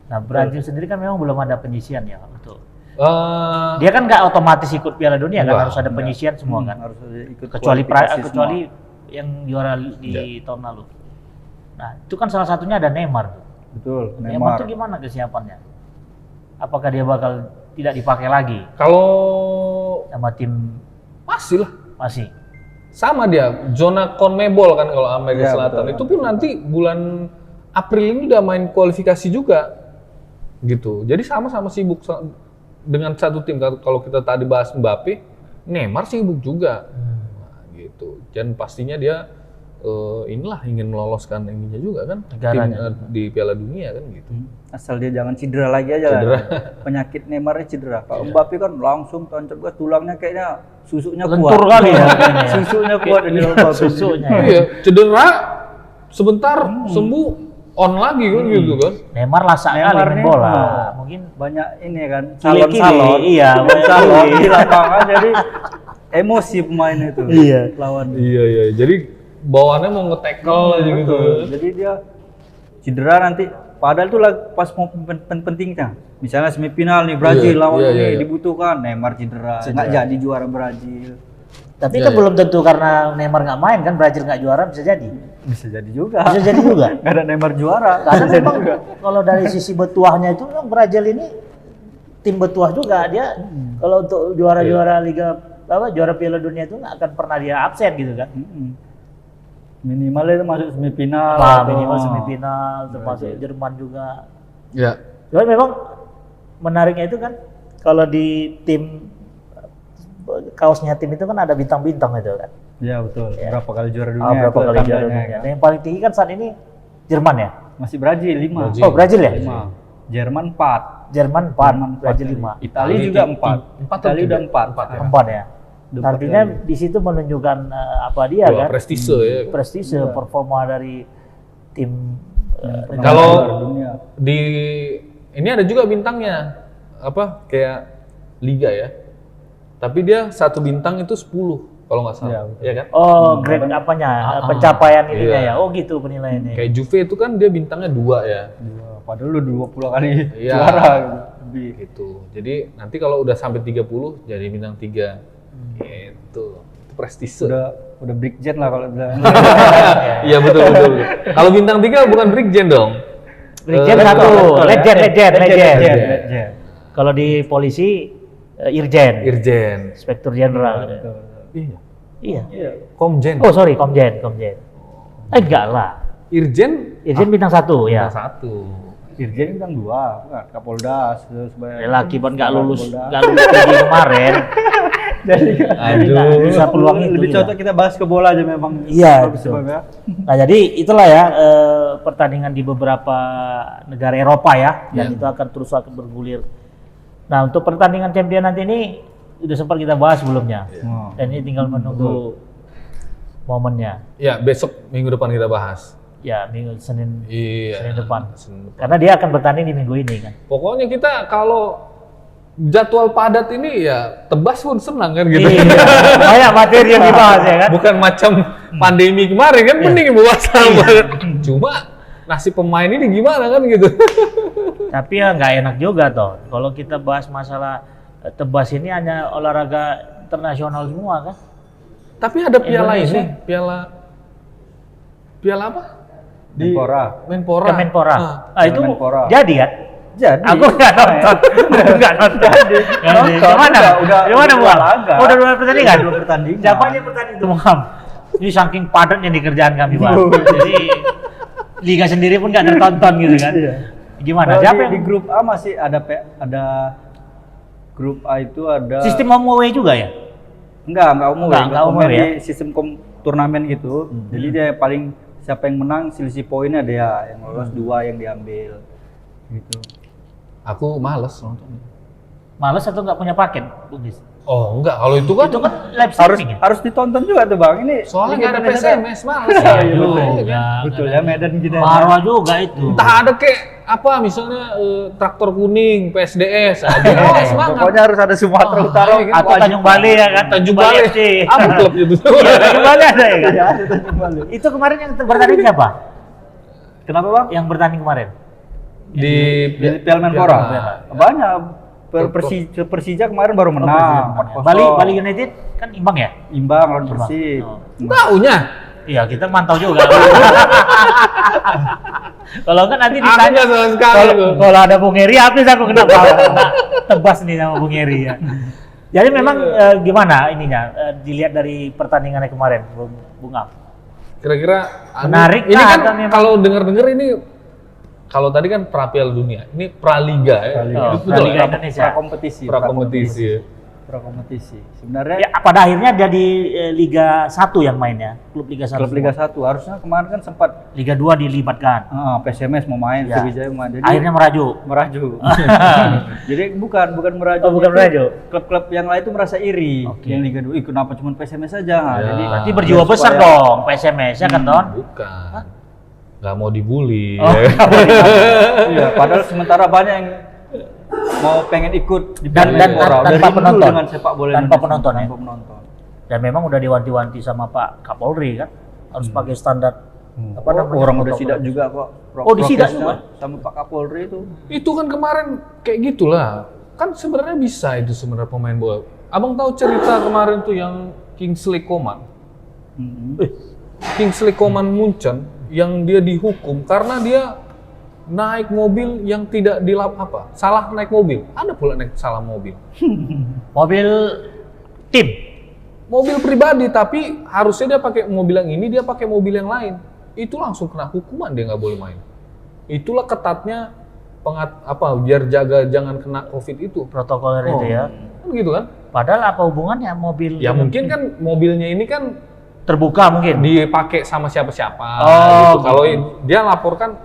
Nah Brazil sendiri kan memang belum ada penyisian ya untuk. Eh, Dia kan nggak otomatis ikut Piala Dunia kan, Enggak, harus ada penyisian semua kan. Harus ikut Kecuali kualifikasi kecuali semua. yang juara di tahun lalu. Nah itu kan salah satunya ada Neymar. Betul, Neymar Neymar. itu gimana kesiapannya? Apakah dia bakal tidak dipakai lagi kalau sama tim masih lah. masih? Sama dia, zona CONMEBOL kan kalau Amerika Iya, Selatan. betul. Itu pun nanti bulan April ini udah main kualifikasi juga. Gitu. Jadi sama-sama sibuk dengan satu tim. Kalau kita tadi bahas Mbappe, Neymar sibuk juga. Nah, gitu. Dan pastinya dia inilah ingin meloloskan ininya juga kan. Negaranya. Tim di Piala Dunia kan gitu. Asal dia jangan cedera lagi aja Cedera. lah. Penyakit Neymarnya cedera. Kalau Mbappe kan langsung tancap gas, tulangnya kayaknya susunya Lentur kuat. kali ya kayaknya ya. Susunya kuat ini Iya, Mbappe. susunya ya. Iya, cedera sebentar sembuh on lagi kan gitu kan. Neymar lasak kali Neymar main nih, bola. Mungkin banyak ini kan Kili-kili, salon-salon. iya, banyak salon kili. di lapangan jadi emosi pemain itu. Iya. Lawan. Iya. Jadi bawaannya mau nge-tackle aja gitu. Betul. Jadi dia cedera nanti. Padahal tuh pas mau pentingnya, misalnya semifinal nih Brazil Iya, lawan iya, ini iya. dibutuhkan Neymar cedera, nggak jadi juara Brazil. tapi Iya, kan iya. belum tentu karena Neymar nggak main kan Brazil nggak juara bisa jadi. Bisa jadi juga. Bisa jadi juga. Nggak ada Neymar juara. Karena memang kalau dari sisi betuahnya itu memang Brazil ini tim betuah juga dia. Kalau untuk juara-juara Liga juara Piala Dunia itu nggak akan pernah dia absen gitu kan. Minimal itu masuk semifinal. Nah, atau- minimal semifinal termasuk Jerman juga. Ya. Cuman memang menariknya itu kan kalau di tim kaosnya tim itu kan ada bintang-bintang itu kan. Iya betul. Ya. Berapa kali juara dunia? Berapa itu kali juara tandanya, dunia. kan? Nah, yang paling tinggi kan saat ini Jerman ya. Masih Brazil 5. Brazil. Oh Brazil ya. 5. Jerman 4. Jerman 4, Brazil 5. Italia juga 4. Empat Italia atau udah tiga? 4. Empat ya. 4 ya. Udah Artinya 4 kali. di situ menunjukkan apa dia Wah, kan? prestise ya. Prestise performa dari tim Kalau Juara dunia. di ini ada juga bintangnya apa kayak liga ya. Tapi dia satu bintang itu 10 kalau nggak salah. Iya, betul. Iya kan? Oh, grade apanya? Pencapaian ininya Iya. ya. Oh gitu penilaiannya. Kayak Juve itu kan dia bintangnya 2 ya. Padahal lu 20 kali Iya. juara gitu. Lebih. Gitu. Jadi nanti kalau udah sampai 30 jadi bintang 3. Gitu. Itu prestise. Udah Brigjen lah kalau bilang. Iya betul. Kalau bintang 3 bukan Brigjen dong. Brigjen Let's satu, go. legend. Legend. Kalau di polisi Irjen, Irjen. Inspektur Jenderal. Iya. Iya. Iya. Komjen. Oh sorry, Komjen. Enggak lah. Irjen Irjen bintang 1 ya. bintang 1. Irjen bintang 2, kan Kapolda sebagai Laki pun nggak lulus Kapolda. tinggi kemarin. Jadi Aduh. Bisa peluang itu. lebih juga. cocok kita bahas ke bola aja memang. Iya, Bagus betul. ya. Nah jadi itulah ya pertandingan di beberapa negara Eropa ya, dan Iya. itu akan terus bergulir. Nah untuk pertandingan champion nanti ini sudah sempat kita bahas sebelumnya, Oh. dan ini tinggal menunggu momennya. Ya, besok minggu depan kita bahas. Ya minggu Senin Iya. Senin depan. Senin depan. Karena dia akan bertanding di minggu ini kan. Pokoknya kita kalau jadwal padat ini ya tebas pun senang kan gitu. Iya. Banyak materi yang dibahas ya kan. Bukan macam pandemi kemarin kan mending bahas banget. Cuma nasib pemain ini gimana kan gitu. Tapi ya nggak enak juga toh. Kalau kita bahas masalah tebas ini hanya olahraga internasional semua kan. Tapi ada piala Indonesia. ini, piala apa? Menpora. Menpora. Kemenpora. Ah. Itu Kemenpora. jadi kan? Jadi. Aku nggak nonton. Aku nggak nonton. Nonton, Gimana? udah Gimana dua buat? laga. Udah 2 pertandingan. 2 pertandingan. Siapa aja pertandingan itu Muhammad? Ini saking padatnya di kerjaan kami Bang. Jadi liga sendiri pun nggak tertonton gitu kan. Iya. Gimana? Kalau Siapa di yang grup A masih ada grup A itu ada sistem home away juga ya? enggak umum Enggak umum ya? di sistem turnamen gitu. Jadi dia paling siapa yang menang selisih poinnya dia yang lolos 2 yang diambil gitu. Aku males nonton. Males atau nggak punya paket, Bung Dis? Oh enggak, kalau itu kan Itu kan live Harus streaming ya? harus ditonton juga tuh Bang. Ini soalnya Liga nggak ada Indonesia PSMS, males. Iya, ya. betul. Ya, Betul ya, Medan gitu. Marwah juga itu. Entah ada kayak apa misalnya traktor kuning, PSDS, aja. Oh, semangat. Pokoknya harus ada Sumatera Ah, Utara iya, Atau wajib. Tanjung Balai ya kan? Tanjung Balai. FC. Apa klub itu? Iya, Tanjung Balai ada ya kan? Iya, ada Tanjung Balai. Itu kemarin yang bertanding siapa? Kenapa Bang? Yang bertanding kemarin? Di Di Piala Menpora. Menpora. Banyak. Persija kemarin baru menang. 4-0. Bali United kan imbang ya? Imbang lawan Persib. Oh. Taunya. Iya, kita mantau juga. Kalau kan nanti Aku ditanya nggak sama sekali tuh. kalau ada Bung Heri, habis aku kenapa tebas nih sama Bung Heri ya. Jadi memang gimana ininya dilihat dari pertandingannya kemarin, Bung Am? Kira-kira Menarik ini lah, kan atau memang- kalau dengar-dengar ini kalau tadi kan pra Piala Dunia, ini Praliga ya. Oh, Betul Praliga ya? Indonesia. Prakompetisi. Prakompetisi. Prakompetisi. Sebenarnya Ya, pada akhirnya jadi Liga 1 yang mainnya, klub Liga 1. klub Liga 1 harusnya kemarin kan sempat Liga 2 dilibatkan. PSMS mau main, Ya. Sriwijaya mau main. Jadi Akhirnya merajuk. meraju. Jadi bukan meraju. Oh, bukan Itu meraju. Klub-klub yang lain itu merasa iri. Oke. Yang Liga 2, kenapa cuma PSMS saja? Nah, Ya. jadi Berarti berjiwa biar besar supaya- dong PSMS ya kan, Ton? Bukan. Nggak mau dibully. Oh. Iya, padahal sementara banyak yang mau pengen ikut di Dan- Piala dan Menpora. Udah tanpa rindu penonton. dengan sepak bola Tanpa Indonesia. penonton ya? Tanpa penonton. Dan memang udah diwanti-wanti sama Pak Kapolri kan, harus pakai standar apa namanya, Orang udah protokol. sidak juga kok. Oh, disidak Prokesnya juga? sama Pak Kapolri itu. Itu kan kemarin kayak gitulah. Kan sebenarnya bisa itu sebenarnya pemain bola. Abang tahu cerita kemarin tuh yang Kingsley Coman. Kingsley Coman Munchen yang dia dihukum karena dia naik mobil yang tidak salah naik mobil. Ada pula naik salah mobil. Mobil tim. Mobil pribadi tapi harusnya dia pakai mobil yang ini, dia pakai mobil yang lain. Itu langsung kena hukuman, dia nggak boleh main. Itulah ketatnya biar jaga jangan kena COVID itu. Protokoler itu ya. Kan gitu kan? Padahal apa hubungannya mobil Ya dengan mungkin tim? kan mobilnya ini kan terbuka mungkin. dipakai sama siapa-siapa Oh, gitu. Kalau gitu. dia laporkan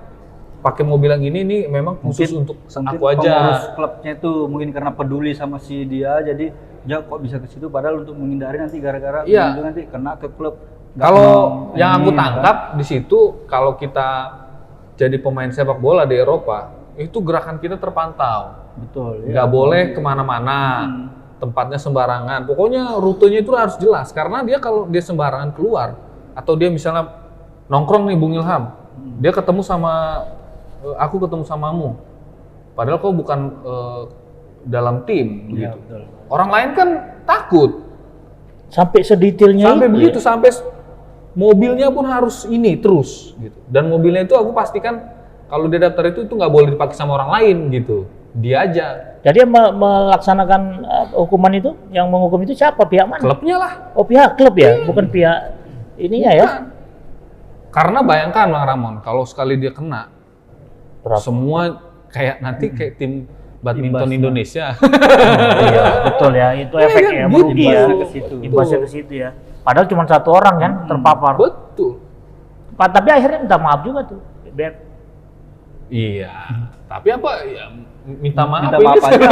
pakai mobil yang ini memang khusus Mungkin- untuk Mungkin aku aja. pengurus klubnya itu mungkin karena peduli sama si dia, jadi dia kok bisa ke situ padahal untuk menghindari nanti gara-gara Iya. itu nanti kena ke klub. Nggak Kalau mau yang aku ini, tangkap di situ, kalau kita jadi pemain sepak bola di Eropa, itu gerakan kita terpantau. betul. Nggak boleh kemana-mana, tempatnya sembarangan. Pokoknya rutenya itu harus jelas, karena dia kalau dia sembarangan keluar, atau dia misalnya nongkrong nih Bung Ilham, dia ketemu sama, aku ketemu samamu, padahal kau bukan dalam tim, Iya, gitu. betul. Orang lain kan takut, Sampai sedetailnya sampai itu begitu, ya? sampai mobilnya pun harus ini terus gitu. Dan mobilnya itu aku pastikan kalau dia daftar itu nggak boleh dipakai sama orang lain gitu. Dia aja. Jadi yang melaksanakan hukuman itu, yang menghukum itu siapa? Pihak mana? Klubnya lah. Oh, pihak klub ya, bukan pihak ininya ya. Bukan. Karena bayangkan Bang Ramon, kalau sekali dia kena, Berapa? semua kayak nanti kayak tim badminton Imbasnya. Indonesia. Iya, betul ya. Itu efeknya kan? merugi ya. Imbasnya ke situ. Imbasnya ke situ ya. Padahal cuma satu orang kan terpapar. Betul. Tapi akhirnya minta maaf juga tuh. BBM. Iya. Tapi apa? Ya, minta maaf. Minta ini maaf sih. aja,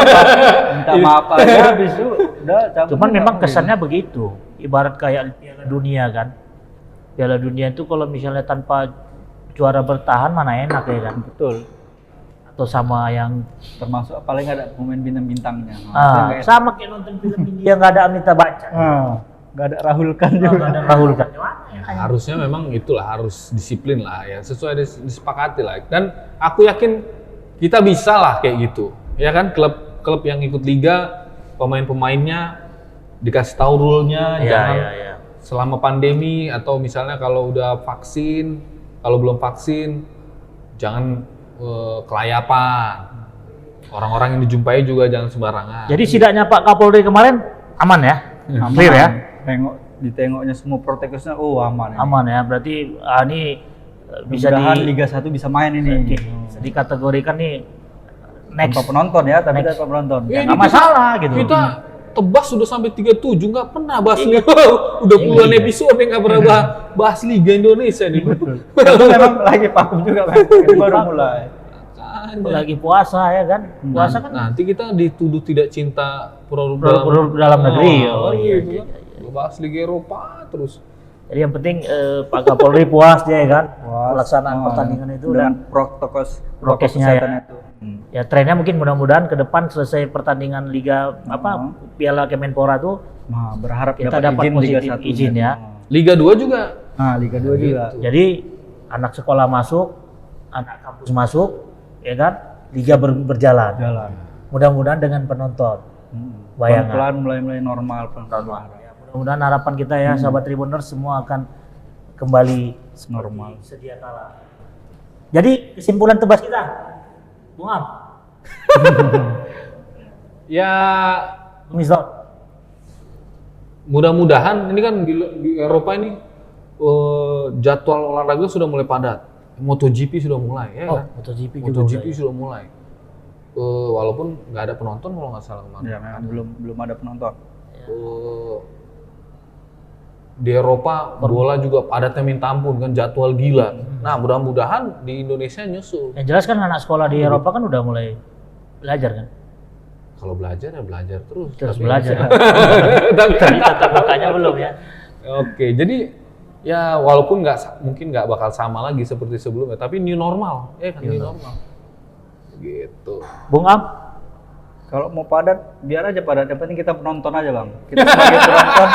minta maaf aja habis itu udah cabut. Cuman memang Nggak kesannya begitu. Ibarat kayak Piala Dunia kan. Piala Dunia itu kalau misalnya tanpa juara bertahan mana enak ya kan. betul. Atau sama yang Termasuk paling ada pemain bintang-bintangnya. Nah, sama kayak nonton film India nggak ada Amitabh Bachchan. nggak ada Rahul Khan Nggak juga. ada Rahul kan. Harusnya memang itulah, harus disiplin lah ya, sesuai disepakati lah. Dan aku yakin kita bisa lah kayak gitu. Ya kan, klub yang ikut liga, pemain-pemainnya dikasih tahu rule-nya, jangan Iya. selama pandemi atau misalnya kalau udah vaksin, kalau belum vaksin jangan kelayapan. Orang-orang yang dijumpai juga jangan sembarangan. Jadi sidaknya Pak Kapolri kemarin aman ya? Clear ya? Ditengoknya semua protektusnya, oh aman. Ini. Aman ya. Berarti ini bisa Mudah-mudahan Liga 1 bisa main ini. bisa dikategorikan nih next. Tanpa penonton ya, tapi Next. tanpa penonton. Ya, Nggak ini masalah gitu. Kita tebas sudah sampai 37, nggak pernah bahas Liga. Udah puluhan Iya. episode yang nggak pernah bahas Liga Indonesia nih. Tapi memang lagi vakum juga kan. Ini baru mulai. Makanya. lagi puasa ya kan. Puasa kan Nanti kita dituduh tidak cinta produk produk dalam negeri. Oh, iya, gitu iya, kan. iya. Lu bahas Liga Eropa terus. Jadi yang penting Pak Kapolri puas dia ya kan Puas. pelaksanaan pertandingan itu dengan dan protokol prokesnya kesehatan ya. itu. ya trennya mungkin mudah-mudahan ke depan selesai pertandingan Liga Piala Kemenpora tuh Nah, berharap kita dapat izin Liga positif 1 izin ya. Liga 2 juga. Nah, Liga 2 juga. Jadi anak sekolah masuk, anak kampus masuk, ya kan? Liga berjalan. Jalan. Mudah-mudahan dengan penonton. Bayangan. Pelan-pelan mulai normal pelan-pelan. Ya, mudah-mudahan harapan kita ya sahabat Tribuners semua akan kembali Normal. sedia kala. Jadi kesimpulan tebas kita, Bung Am, Ya Misal, mudah-mudahan ini kan di Eropa ini jadwal olahraga sudah mulai padat. MotoGP sudah mulai ya kan? MotoGP juga MotoGP udah ya. sudah mulai. Walaupun nggak ada penonton kalau nggak salah kemarin. Ya, memang belum ada penonton. Di Eropa bola juga padatnya minta ampun kan, jadwal gila. Nah mudah-mudahan di Indonesia nyusul. Yang jelas kan anak sekolah di Eropa kan udah mulai belajar kan? Kalau belajar ya belajar terus. Terus Tapi- belajar. Tapi Tetap makanya belum ya. Oke, jadi ya walaupun mungkin nggak bakal sama lagi seperti sebelumnya, tapi new normal, ya kan new normal. Gitu. Bung Am, Kalau mau padat, biar aja padat. Yang penting kita penonton aja, Bang. Kita sebagai penonton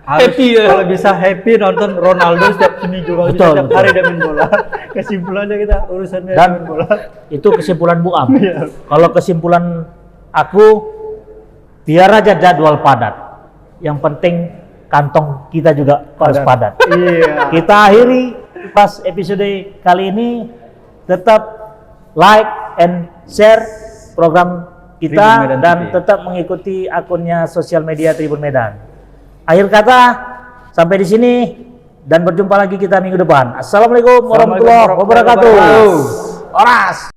harus Happy ya? kalau bisa happy nonton Ronaldo setiap seminggu, kalau bisa Betul, setiap hari dia main bola. Kesimpulannya kita urusannya Dan main bola. itu kesimpulan Bung Am. Iya. Kalau kesimpulan aku, biar aja jadwal padat. Yang penting kantong kita juga harus padat. Iya. Kita akhiri pas episode kali ini, tetap like and share program kita Tribun Medan dan TV. tetap mengikuti akunnya sosial media Tribun Medan. Akhir kata, sampai di sini dan berjumpa lagi kita minggu depan. Assalamualaikum warahmatullahi wabarakatuh. Oras.